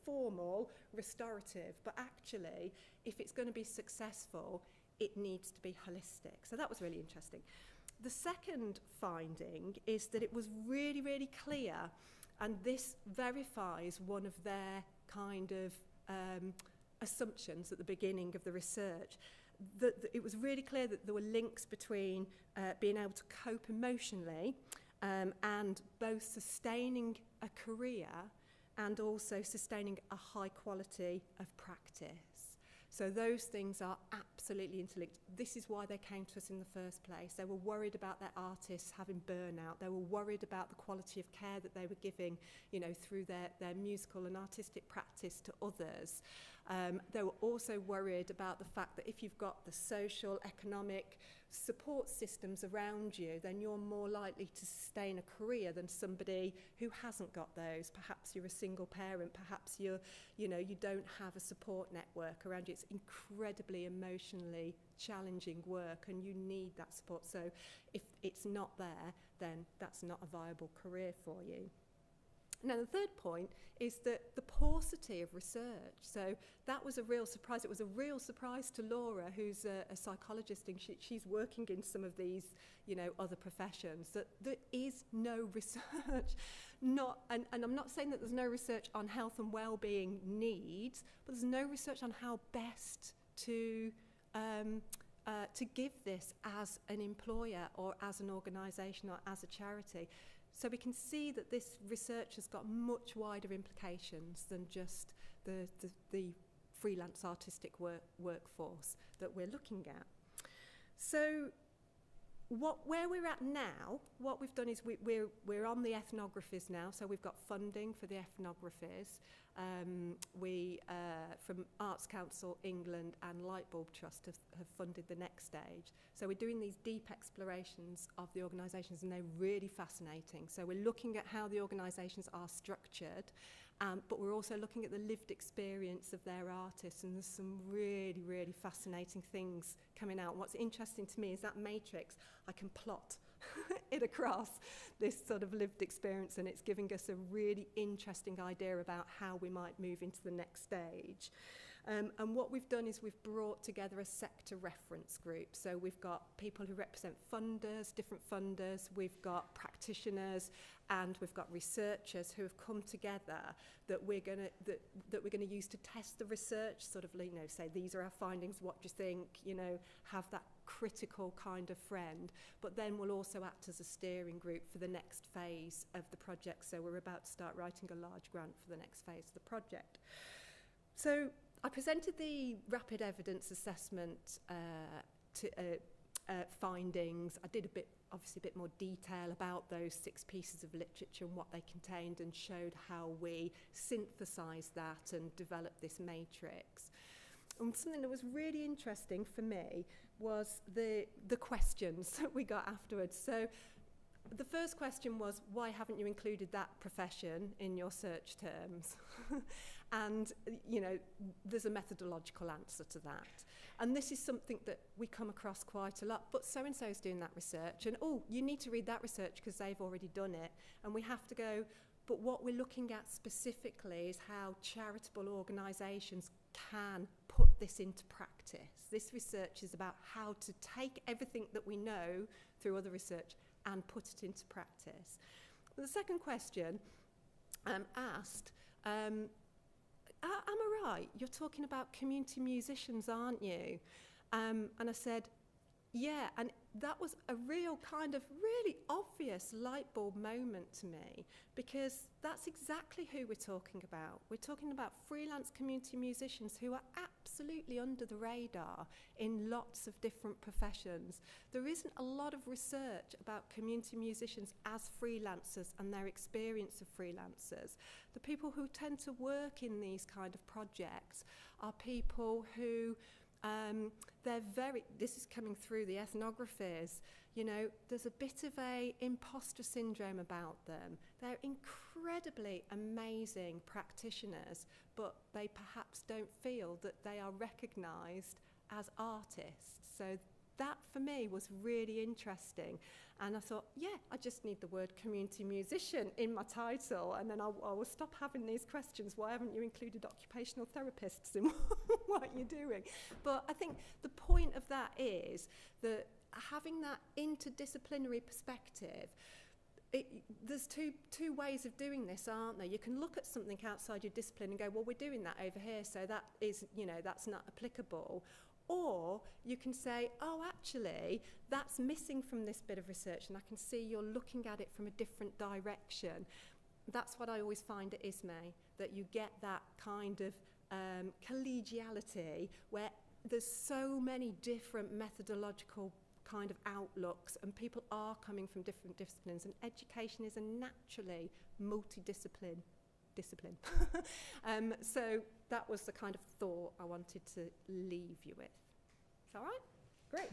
formal, restorative, but actually, if it's going to be successful, it needs to be holistic. So that was really interesting. The second finding is that it was really, really clear, and this verifies one of their kind of assumptions at the beginning of the research, that it was really clear that there were links between being able to cope emotionally and both sustaining a career and also sustaining a high quality of practice. So those things are absolutely interlinked. This is why they came to us in the first place. They were worried about their artists having burnout. They were worried about the quality of care that they were giving, you know, through their musical and artistic practice to others. They were also worried about the fact that if you've got the social, economic support systems around you, then you're more likely to sustain a career than somebody who hasn't got those. Perhaps you're a single parent, perhaps you don't have a support network around you. It's incredibly emotionally challenging work, and you need that support. So if it's not there, then that's not a viable career for you. Now, the third point is that the paucity of research. So that was a real surprise. It was a real surprise to Laura, who's a psychologist, and she's working in some of these, you know, other professions, that there is no research. And I'm not saying that there's no research on health and well-being needs, but there's no research on how best to give this as an employer or as an organisation or as a charity. So we can see that this research has got much wider implications than just the freelance artistic workforce that we're looking at. So where we're at now, what we've done is we're on the ethnographies now, so we've got funding for the ethnographies. We, from Arts Council England and Lightbulb Trust, have funded the next stage. So we're doing these deep explorations of the organisations, and they're really fascinating. So we're looking at how the organisations are structured, but we're also looking at the lived experience of their artists, and there's some really, really fascinating things coming out. What's interesting to me is that matrix, I can plot it across this sort of lived experience, and it's giving us a really interesting idea about how we might move into the next stage. And what we've done is we've brought together a sector reference group. So we've got people who represent funders, different funders, we've got practitioners, and we've got researchers who have come together that we're going to use to test the research, sort of, you know, say these are our findings, what do you think, you know, have that critical kind of friend. But then we'll also act as a steering group for the next phase of the project. So we're about to start writing a large grant for the next phase of the project. So I presented the rapid evidence assessment findings. I did obviously a bit more detail about those 6 pieces of literature and what they contained, and showed how we synthesised that and developed this matrix. And something that was really interesting for me was the questions that we got afterwards. So the first question was, why haven't you included that profession in your search terms? And, you know, there's a methodological answer to that. And this is something that we come across quite a lot. But so-and-so's doing that research. And, oh, you need to read that research because they've already done it. And we have to go, but what we're looking at specifically is how charitable organisations can put this into practice. This research is about how to take everything that we know through other research and put it into practice. The second question asked, am I right? You're talking about community musicians, aren't you? And I said, yeah, and that was a real kind of really obvious light bulb moment to me, because that's exactly who we're talking about. We're talking about freelance community musicians who are absolutely under the radar in lots of different professions. There isn't a lot of research about community musicians as freelancers and their experience of freelancers. The people who tend to work in these kind of projects are people who This is coming through the ethnographies, you know, there's a bit of a imposter syndrome about them. They're incredibly amazing practitioners, but they perhaps don't feel that they are recognised as artists. So that for me was really interesting. And I thought, yeah, I just need the word community musician in my title, and then I will stop having these questions. Why haven't you included occupational therapists in what you're doing? But I think the point of that is that having that interdisciplinary perspective, there's two ways of doing this, aren't there? You can look at something outside your discipline and go, well, we're doing that over here, so that is, you know, that's not applicable. Or you can say, oh, actually, that's missing from this bit of research, and I can see you're looking at it from a different direction. That's what I always find at ISME, that you get that kind of collegiality where there's so many different methodological kind of outlooks, and people are coming from different disciplines, and education is a naturally multidiscipline discipline. So that was the kind of thought I wanted to leave you with. Is that all right? Great.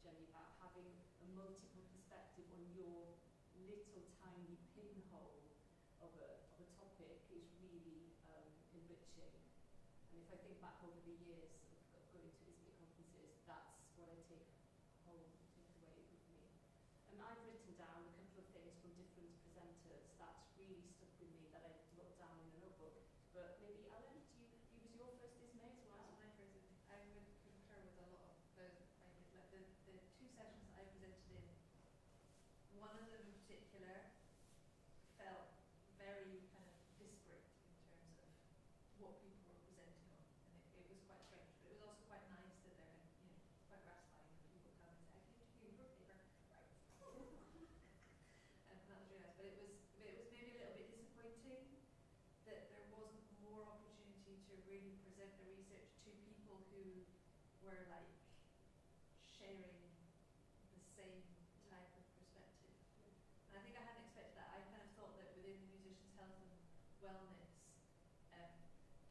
Jennie, about having a multiple perspective on your little tiny pinhole of a topic is really enriching. And if I think back over the years of going to ISME conferences, that's what I take away with me. And I've written down a couple of things from different presenters that's really stuck with me that I wrote down in a notebook. But maybe Ellen, it was your first ISME as well? That was my first. I would concur with a lot of the two sessions that I presented one of them in particular felt very kind of disparate in terms of what people were presenting on, and it was quite strange. But it was also quite nice that they're, quite gratifying for people to come and say, "I came to hear your paper," right? And that was really nice. But it was maybe a little bit disappointing that there wasn't more opportunity to really present the research to people who were like sharing the same type of perspective. And I think I hadn't expected that. I kind of thought that within the musicians' health and wellness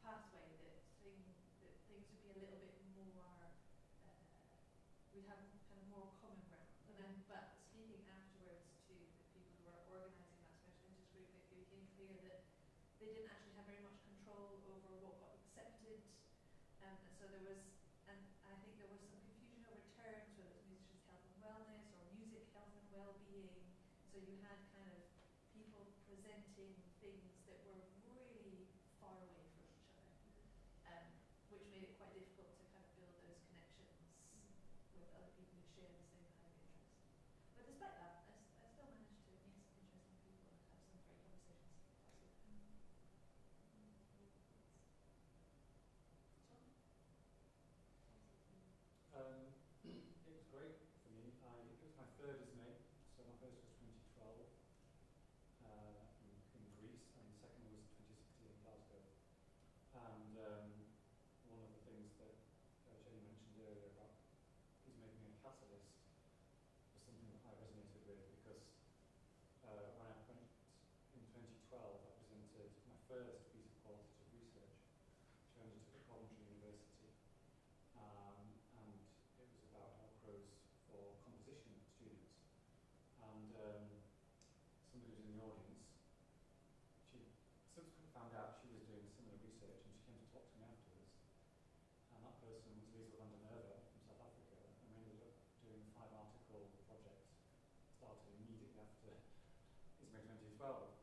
pathway that things would be a little bit more, we'd have kind of more common ground. And then, but speaking afterwards to the people who were organising that special interest group, it became clear that they didn't actually have very much control over what got accepted. And so there was, and I think there was some confusion over terms, whether it was musicians' health and wellness or music health and well-being. So you had kind of people presenting things that were really far away from each other, which made it quite difficult to kind of build those connections with other people who share the same kind of interest. But despite that, I still managed to meet some interesting people and have some great conversations. It was great for me. It was my third ISME, so my first was 2012 in Greece, and the second was 2016 in Glasgow. And one of the things that Jennie mentioned earlier about is making a catalyst was something that I resonated with, because when I went in 2012, I presented my first piece of qualitative research, which I undertook at Coventry University. And it was about outgrowths for composition students. And somebody who was in the audience, she subsequently found out she was doing similar research, and she came to talk to me afterwards. And that person was Lisa van der Merwe from South Africa, and we ended up doing a 5-article project, started immediately after ISME 2012.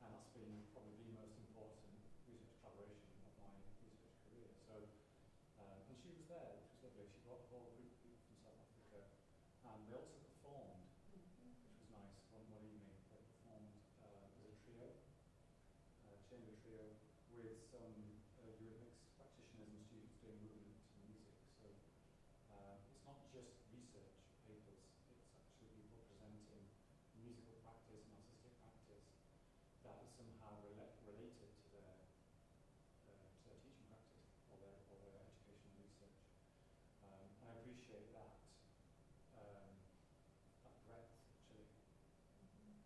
And that's been probably the most important research collaboration of my research career. So, and she was there, which was lovely. She brought a whole group of people from South Africa, and they also performed, which was nice. One evening they performed as a trio, chamber trio, with some Eurythmics practitioners and students doing movement and music. So it's not just research papers, it's actually people presenting musical practice and artistic practice that is somehow related to their teaching practice or their educational research. I appreciate that breadth, actually.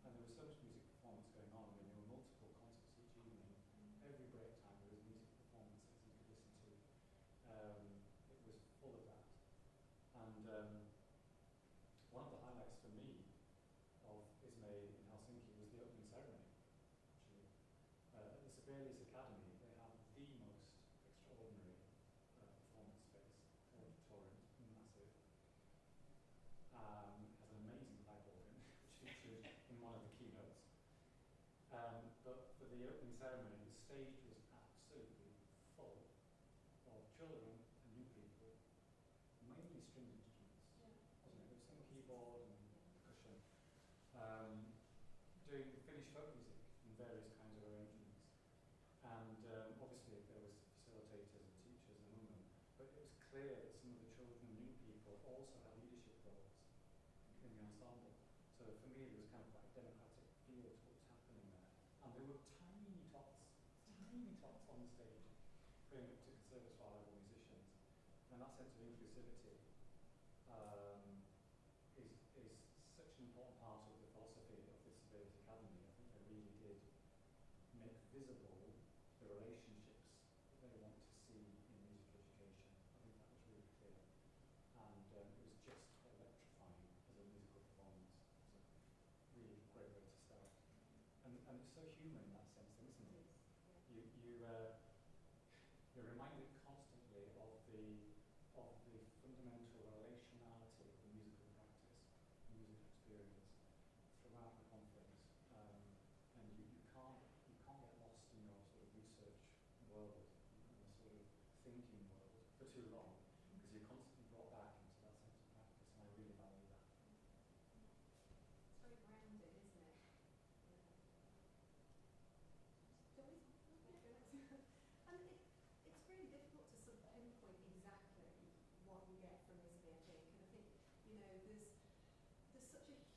And there was so much music performance going on. I mean, there were multiple concerts each evening. Every break time there was music performances you could listen to. It was full of that. And one of the highlights for me of ISME in Helsinki was the opening ceremony, actually. At the Sibelius Academy, they have the most extraordinary performance space, auditorium, massive. It has an amazing pipe organ, which featured in one of the keynotes. But for the opening ceremony, the stage was absolutely full of children and new people, mainly stringed instruments, wasn't it? There was some keyboard and percussion, doing Finnish folk music in various kinds of arrangements. And obviously there was facilitators and teachers among them, but it was clear that some of the children and new people also had leadership roles in the ensemble. So for me there was kind of quite a democratic feel to what was happening there. And there were tiny tots on the stage, going up to conservatoire level musicians. And that sense of inclusivity is such an important part of the philosophy of the Sibelius Academy. I think they really did make visible the relationships that they want to see in music education. I think that was really clear. And it was just electrifying as a musical performance. It's a really great way to start. And it's so human in that sense, isn't it? You're reminded constantly of the fundamental relationality of the musical practice, the music experience throughout the conference, and you can't get lost in your sort of research world and the sort of thinking world for too long, because you're constantly brought back into that sense of practice, and I really value that. It's very grand.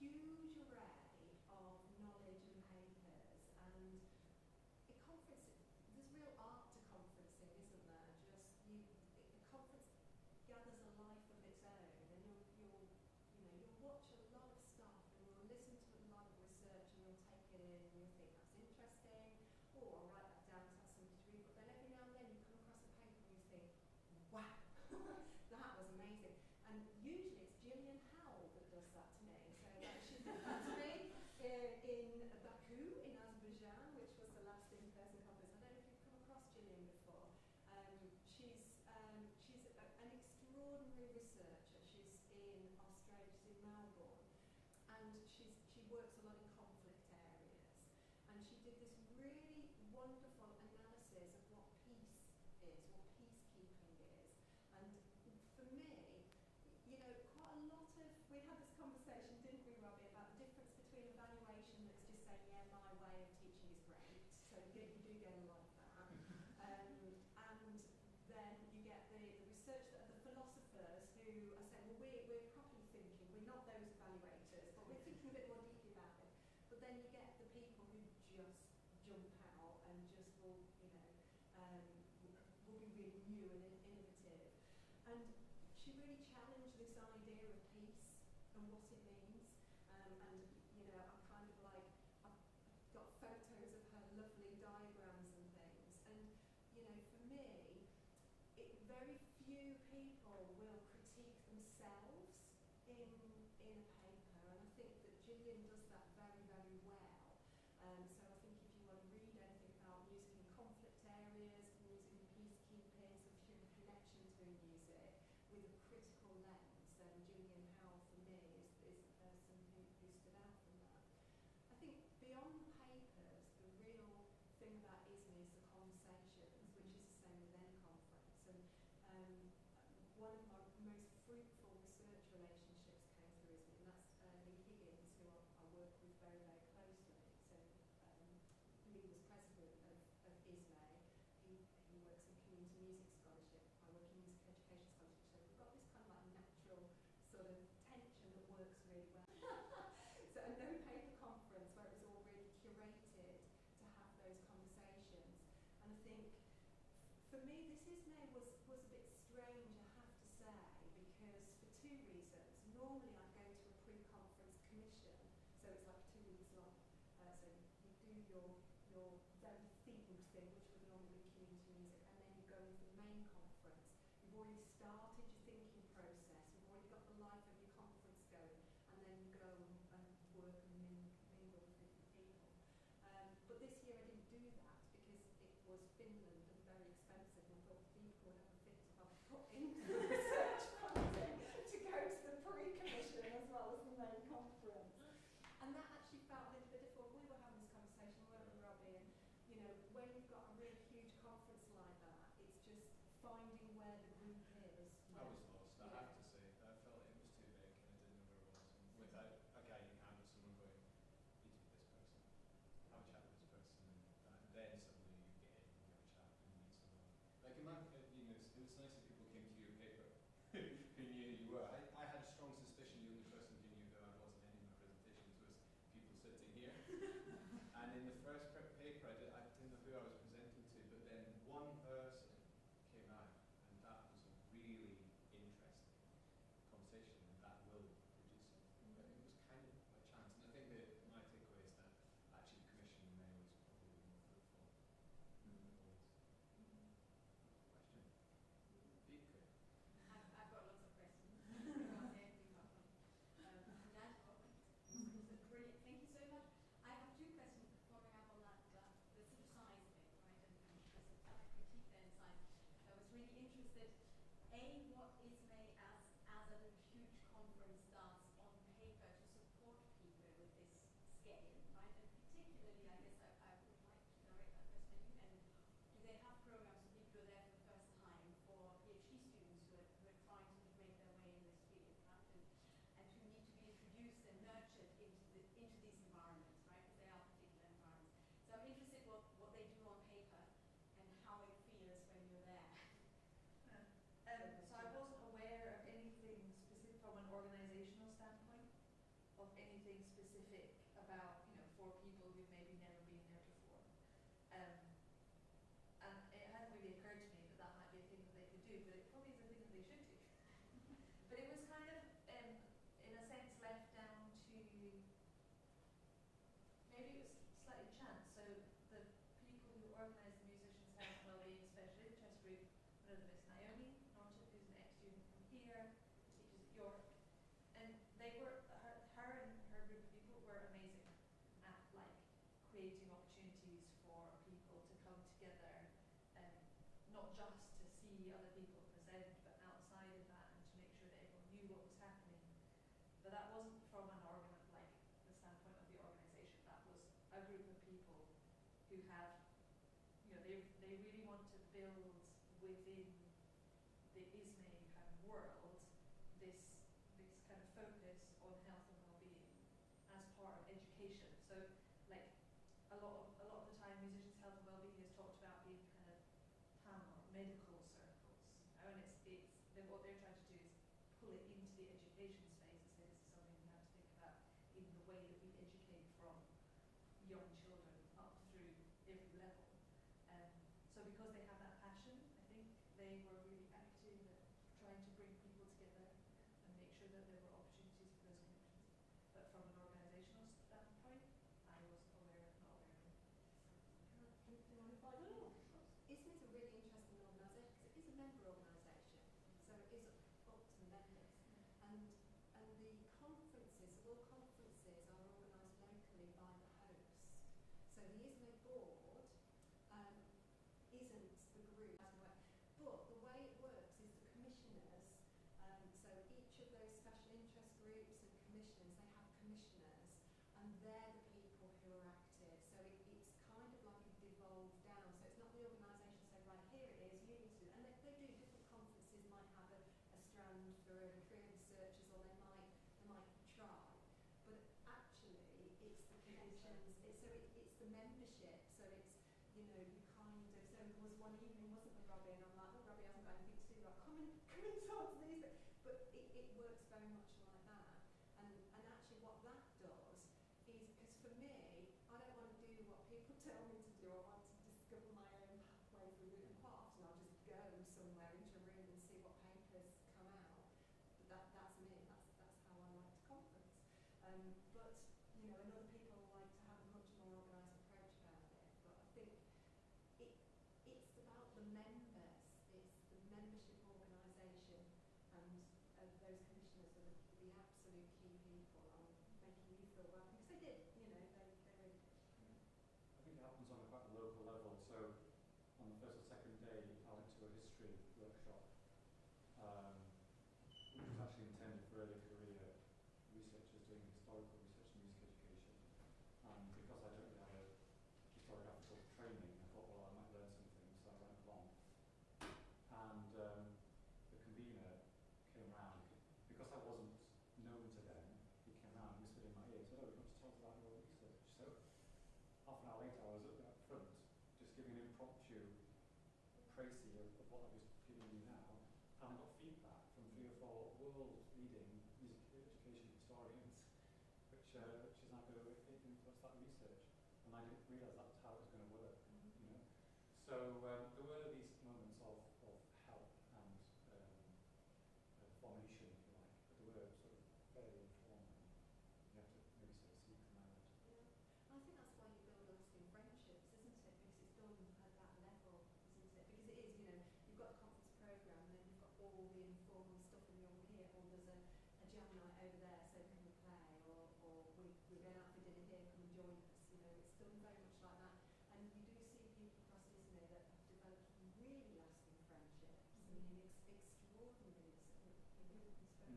huge array of knowledge and papers, and a conference, there's real art to conferencing, isn't there? A conference gathers a life of its own, and you'll watch a lot of stuff, and you'll listen to a lot of research, and you'll take it in, and you'll think that's interesting, I'll write that down to have something to read, but then every now and then you come across a paper and you think, wow, that was amazing. And usually it's Gillian Howell that does that to me. So she did that to me in Baku, in Azerbaijan, which was the last in-person conference. I don't know if you've come across Gillian before. She's an extraordinary researcher. She's in Australia, she's in Melbourne, and she works a lot in conflict areas. And she did this really wonderful analysis of what peace is, what peacekeeping is. And for me, quite a lot of, we had this conversation, didn't we, Robbie, about the difference between evaluation that's just saying, yeah, my way of teaching is great, so you do get a lot of that, and then you get the research that the philosophers who are saying, well, we're properly thinking, we're not those evaluators, but we're thinking a bit more deeply about it. But then you get the people who just jump out and just will be really new and innovative. And she really challenged this idea of peace and what it means. I'm kind of like, I've got photos of her lovely diagrams and things. And, for me, very few people will critique themselves in a paper. And I think that Gillian does that very, very well. So I think if you want to read anything about music in conflict areas, music in peacekeeping, sort of human connection through music with a critical lens, then Gillian Howell for me is the person who stood out from that. I think beyond the papers, the real thing about ISME is the conversations, which is the same with any conference. And one of my most fruitful research relationships came through ISME, and that's Lee Higgins, who I work with very, very closely. So Lee was president of ISME. He works in community music scholarship. I work in music education scholarship. So we've got this kind of like natural sort of tension that works really well. So a no paper conference where it was all really curated to have those conversations. And I think for me this ISME was a bit strange, I have to say, because for two reasons. Normally I'd go to a pre-conference commission, so it's like 2 weeks long. So you do your very themed thing, which would normally be community music, and then you go into the main conference. You've already started your thinking process, you've already got the life of your conference going, and then you go and work and mingle with different people. But this year I didn't do that because it was Finland and very expensive, and I thought people would have a fit if I put into the research funding to go to the pre-commission as well as the main conference. And that actually felt a little bit difficult. We were having this conversation, weren't we, Robbie? And when you've got a really huge conference like that, it's just finding where the group is. I was lost, I have to say. I felt it was too big and I didn't know where it was. And without a guiding hand of someone going, you need to meet this person, have a chat with this person, and then suddenly you get in and you have a chat and you meet someone. Like it was nice if people came to your paper who knew who you were. I had a strong suspicion the only person who knew who I was in any of my presentations was people sitting here. And in the first paper, I didn't know who I was presenting to, but then one person came out, and that was a really interesting conversation, and that will produce something. But it was kind of by chance, and I think that my takeaway is that actually the commission in May was probably more fruitful than it was. Question? Vika? I've got lots of questions. Brilliant. Thank you so much. I have two questions following up on that, the sort of size of it, right, and the sort of critique then size. I was really interested, what ISME as a huge conference does on paper to support people with this scale, right, and particularly, I guess I would like to direct that question at you, and do they have programs for people who are there for the first time, for PhD students who are trying to make their way in this field, right, and who need to be introduced and nurtured into these environments, right, because they are particular environments. So I'm interested what they do on paper and how it feels when you're there. So I wasn't aware of anything specific from an organisational standpoint, of anything But it was kind of, in a sense, left down to, maybe it was slightly chance. So the people who organised the Musicians' Health and Wellbeing Special Interest Group, one of them is Naomi Norton, who's an ex-student from here, teaches at York, and they were, her and her group of people were amazing at like creating opportunities for people to come together, not just to see other people present, but outside of that, and to make sure that everyone knew what was happening. But that wasn't from an like the standpoint of the organisation. That was a group of people who have, they really want to build within the ISME kind of world this kind of focus on health and well-being as part of education. So like a lot of the time, musicians' health and well-being is talked about being kind of PAM or medical circles, and what they're trying to do is pull it into the education space and say this is something we have to think about in the way that we educate from young children up through every level. So because they have that passion, I think they were really active at trying to bring people together and make sure that there were opportunities for those connections. But from an organisational standpoint, I was not aware of it. ISME is a really interesting organisation because it is a member organisation, so it is up to the members. And the conferences, the World Conferences, are organised locally by the host. So the ISME board isn't the group, but the way it works is the commissioners. So each of those special interest groups and commissioners, they have commissioners, and they're the people who are active. So it's kind of like a devolved down. So it's not the organisation saying, right, here it is, you need to do it. And they do different conferences, might have a strand for early career researchers, or they might try. But actually, it's the connections. It's the membership. So it's, you kind of, so there was one evening, wasn't there, Robbie? And I'm like, oh, Robbie hasn't got anything to do. Like, come and talk to these. But it works very much like that. And actually, what that does is, because for me, I don't want to do what people tell me to do. I want to discover my own pathway through it. And quite often, I'll just go somewhere into a room and see what papers come out. But that's me. That's how I like to conference. But and other people like to have a much more organised approach about it. But I think it's about the members. It's the membership organisation, and those commissioners are the absolute key people on making you feel welcome. Because they did, they really did. I think it happens on quite a local level. So on the first or second day, I went to a history workshop, which was actually intended for early career researchers doing historical research in music education. And because I don't really have a historiographical training, I thought, well, I might learn something, so I went along. And the convener came round, because I wasn't known to them, he came round and whispered in my ear, said, oh, you want to tell us about your research? So half an hour later, I was up front, just giving an impromptu précis of what I was giving you now, and I got feedback from 3 or 4 world-leading music education historians, which is now going to influence that research. And I didn't realise that's how it was going to work. So there were these moments of help and formation, if you like, but they were sort of very informal. You have to maybe sort of seek them out. Yeah. I think that's why you build lasting friendships, isn't it? Because it's done at that level, isn't it? Because it is, you've got the conference programme, and then you've got all the informal stuff, and you're here, or there's a jam night over there, so can we play, or we're going out for dinner here, come and join us. It's done very much like that. And you do see people across Disney that have developed really lasting friendships. I mean, extraordinary.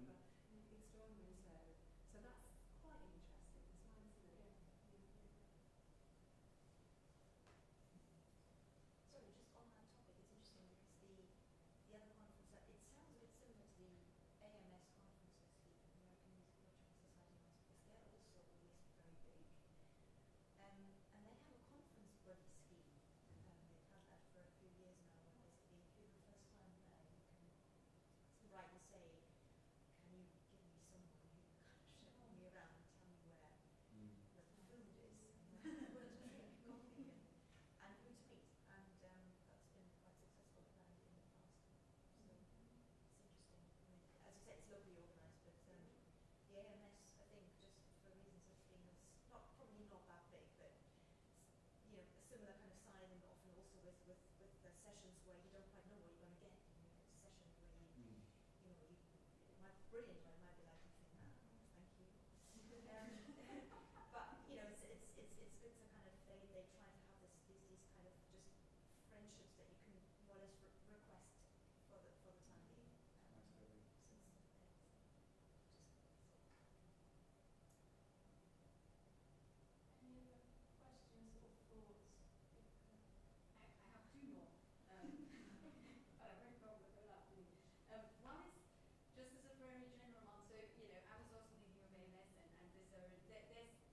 Extraordinary. So that's quite interesting as well, isn't it? Sorry, just on that topic, it's interesting because the other conference, it sounds a bit similar to the AMS conferences, the American Music with the sessions where you don't quite know what you're going to get. You know, a session where it might be brilliant, or it might be like you think, thank you. But you know, it's good to kind of they try to have these kind of just friendships that you can more or less request for the time being. Absolutely. Any other questions or thoughts? I have two more. But I won't go with that. One is just as a very general one. So, you know, I was also thinking of AMS and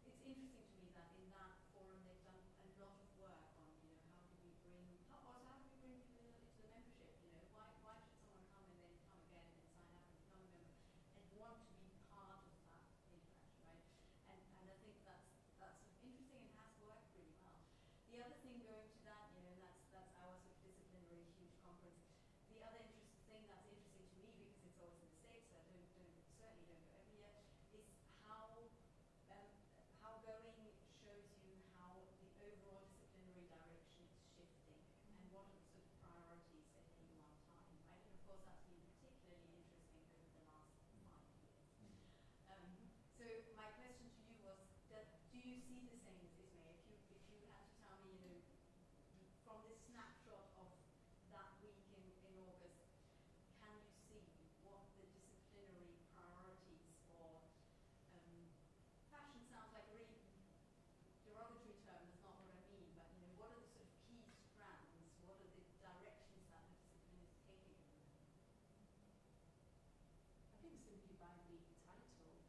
it's interesting to me that in that forum they've done a lot of work on, you know, how do we bring people into the membership? You know, why should someone come and then come again and sign up and become a member and want to be part of that interaction, right? And I think that's sort of interesting and has worked really well. The other thing going to that, you know, that's our sort of disciplinary huge conference. The other interesting thing that's interesting to me, because it's always in the States, so I certainly don't go every year, is how going shows you how the overall disciplinary direction is shifting and what are the sort of priorities at any one time, right? And of course that's been particularly interesting over the last 5 years. So my question to you was, do you see the same as Ismay? If you had to tell me, you know, from this snapshot of that week in August, can you see what the disciplinary priorities or fashion sounds like a really derogatory term, that's not what I mean, but you know, what are the sort of key strands, what are the directions that the discipline is taking? I think simply by the title,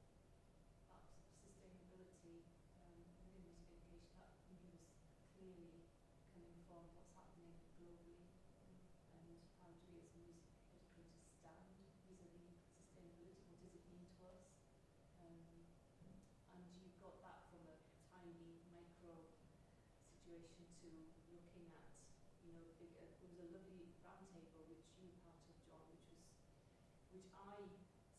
that sustainability within music education, that really was clearly coming from what's happening globally and how do we as music educators stand vis-a-vis sustainability, what does it mean to us? And you've got that from a tiny micro situation to looking at, you know, bigger. It was a lovely roundtable which you were part of, John, which I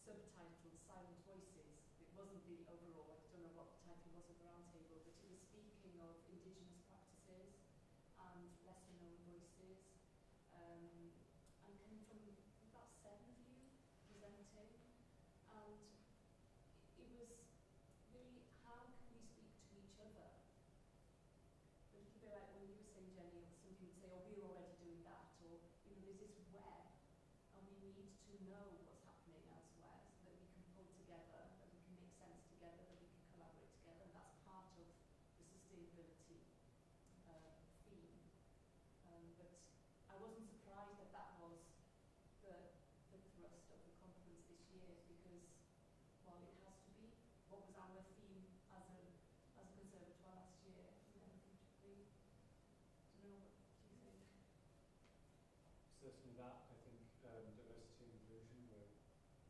subtitled Silent Voices. It wasn't the overall, I don't know what the title was of the roundtable, but it was speaking of indigenous practices and lesser known voices. And coming from about 7 of you presenting, and it was really, how can we speak to each other? A little bit like when you were saying, Jennie, or some people say, oh, we're already doing that, or, you know, there's this web, and we need to know what's happening elsewhere so that we can pull together, that we can make sense together, that we can collaborate together, and that's part of the sustainability theme. But I wasn't surprised that that was the thrust of the conference this year, because while it has to be, what was our theme as a conservatoire last year? Inevitably, I don't know, what do you think? Certainly that, I think diversity and inclusion were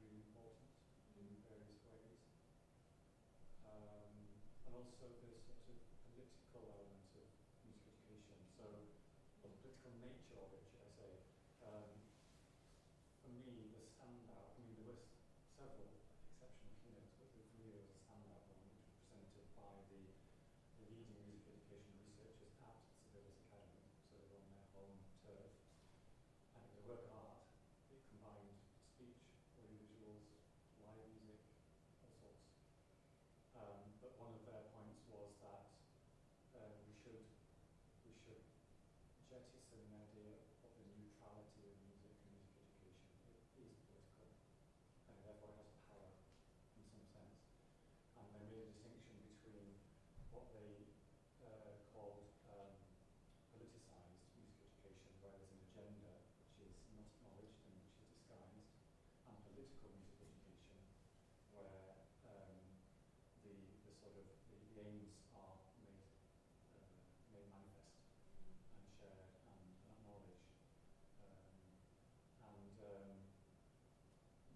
really important in various ways. And also the sort of political element of music education, so or the political nature of it, should I say. For me, the standout, I mean, there were several exceptional keynotes, but for me there was a standout one which was presented by the leading music education researchers at Sibelius Academy, so they were on their home turf. And it was a work of art. It combined speech, audiovisuals, live music, all sorts. But one of their points was that we should jettison the idea of the neutrality of music and music education. It is political, and therefore it has power in some sense. And they made a distinction between what they called politicized music education, where there's an agenda which is not acknowledged and which is disguised, and political music education, where the sort of the aims are made manifest and shared and acknowledged.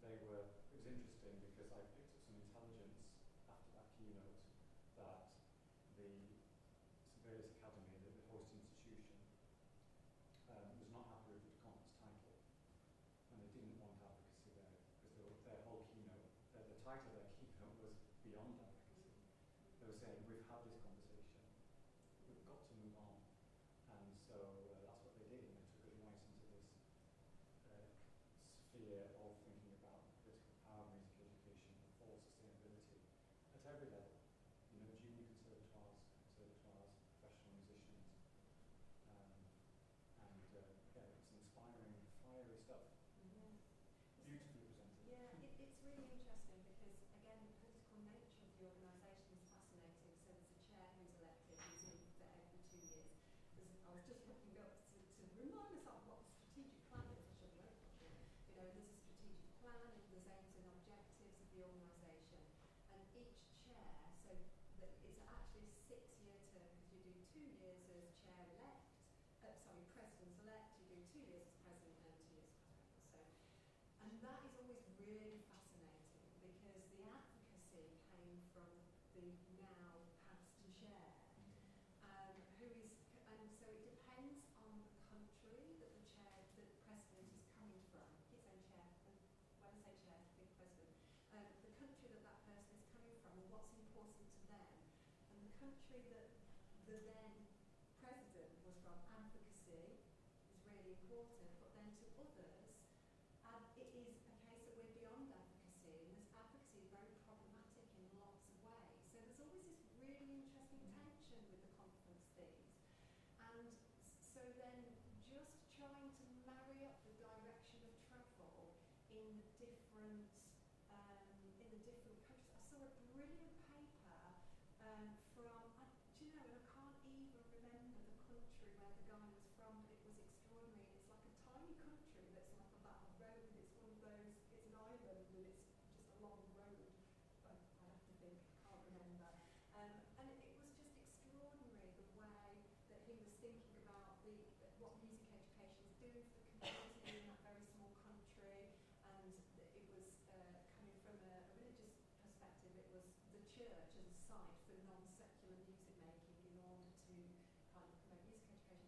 It was interesting because I picked up some intelligence after that keynote that the Sibelius Academy, the host institution, was not happy with the conference title, and they didn't want advocacy there because their whole keynote, the title of their keynote was Beyond Advocacy. They were saying, we've had this conversation, we've got to move on, and so that's what they did. stuff. Yeah. Beautifully presented. Yeah, it's really interesting because, again, the political nature of the organisation is fascinating. So there's a chair who's elected, who's in for every 2 years. I was just looking up to remind myself what the strategic plan is. I should have looked at it. You know, there's a strategic plan, and there's aims and objectives of the organisation. And each chair, so that it's actually a 6-year term because you do 2 years as chair-elect, president-elect, you do 2 years as president and 2 years as president. So, and that is always really fascinating because the advocacy came from the now past chair, who is, and so it depends on the country that the chair, that the president is coming from. His own chair, and when I say chair, I think president. The country that that person is coming from and what's important to them. And the country that the then president was from, advocacy is really important, but then to others, it is a case that we're beyond advocacy, and this advocacy is very problematic in lots of ways. So there's always this really interesting tension with the conference themes. And so then just trying to marry up the direction of travel in the different countries. I saw a brilliant paper from, do you know, and I can't even remember the country where the guy was from, but it was extraordinary. It's like a tiny country that's like about a road. It's one of those, it's an island and it's just a long road. I'd have to think, I can't remember. And it was just extraordinary the way that he was thinking about what music education is doing for the community in that very small country. And it was coming from a religious perspective. It was the church as a site for non-secular music making in order to kind of promote music education.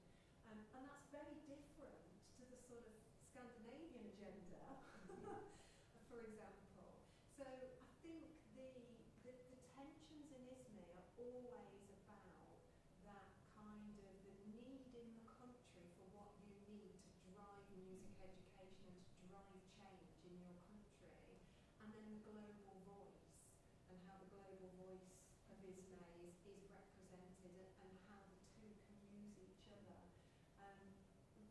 And that's very different to the sort of Scandinavian agenda, for example. So I think the tensions in ISME are always about that kind of the need in the country for what you need to drive music education and to drive change in your country, and then the global voice and how the global voice of ISME is represented and how the two can use each other.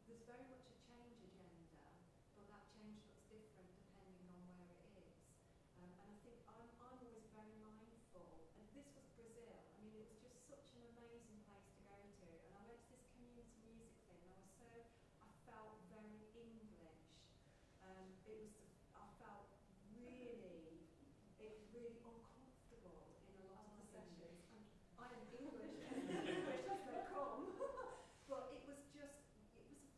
There's very much a change agenda, but that change looks different depending on where it is. And I think I'm always very mindful, and this was Brazil. I mean, it was just such an amazing place to go to. And I went to this community music thing, and I felt very English. I felt really uncomfortable in a lot of the sessions. And I am English, English as they come. But it was the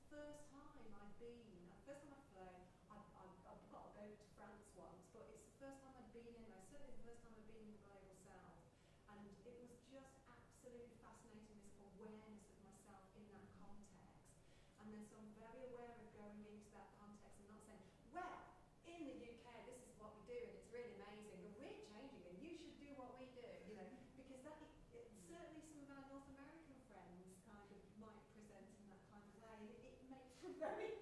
first time I'd been, the first time I'd flown, I've got a boat to France once, but it's the first time I'd been anywhere, certainly the first time I'd been in the global south. And it was just absolutely fascinating, this awareness of myself in that context. And then so I'm very aware of going into that context and not saying, well, in the UK, this is what we do, and it's really amazing, and we're changing, and you should do what we do, you know, because certainly some of our North American friends kind of might present in that kind of way, and it makes for very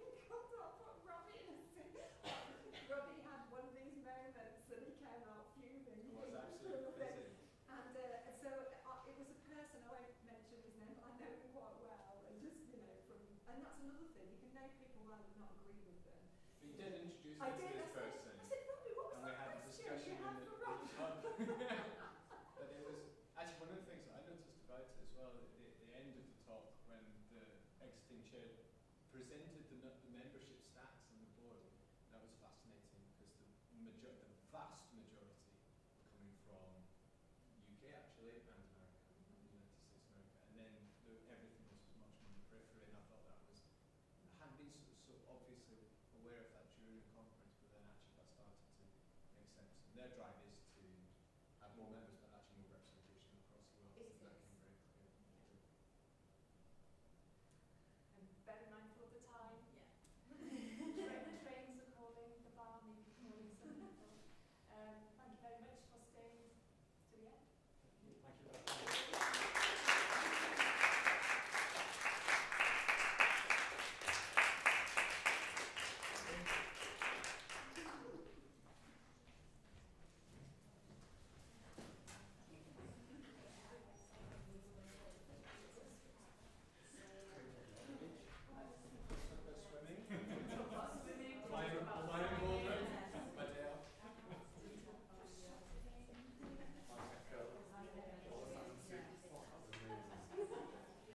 Robbie had one of these moments, and he came out fuming. It was absolutely busy. And so it was a person, I won't mention his name, but I know him quite well, and just, you know, and that's another thing, you can know people well and not agree with them. But you did introduce I me to did, this person. I said, Robbie, what was And we that had a question discussion you had in for the Robbie? pub. But it was actually one of the things that I noticed about it as well, at the end of the talk, when the exiting chair presented the membership stats on the board. That was fascinating because the vast majority were coming from UK actually, and America, the United States of America, and then everything was much more in the periphery, and I thought that was, I hadn't been so obviously aware of that during the conference, but then actually that started to make sense. And their drive is to have more members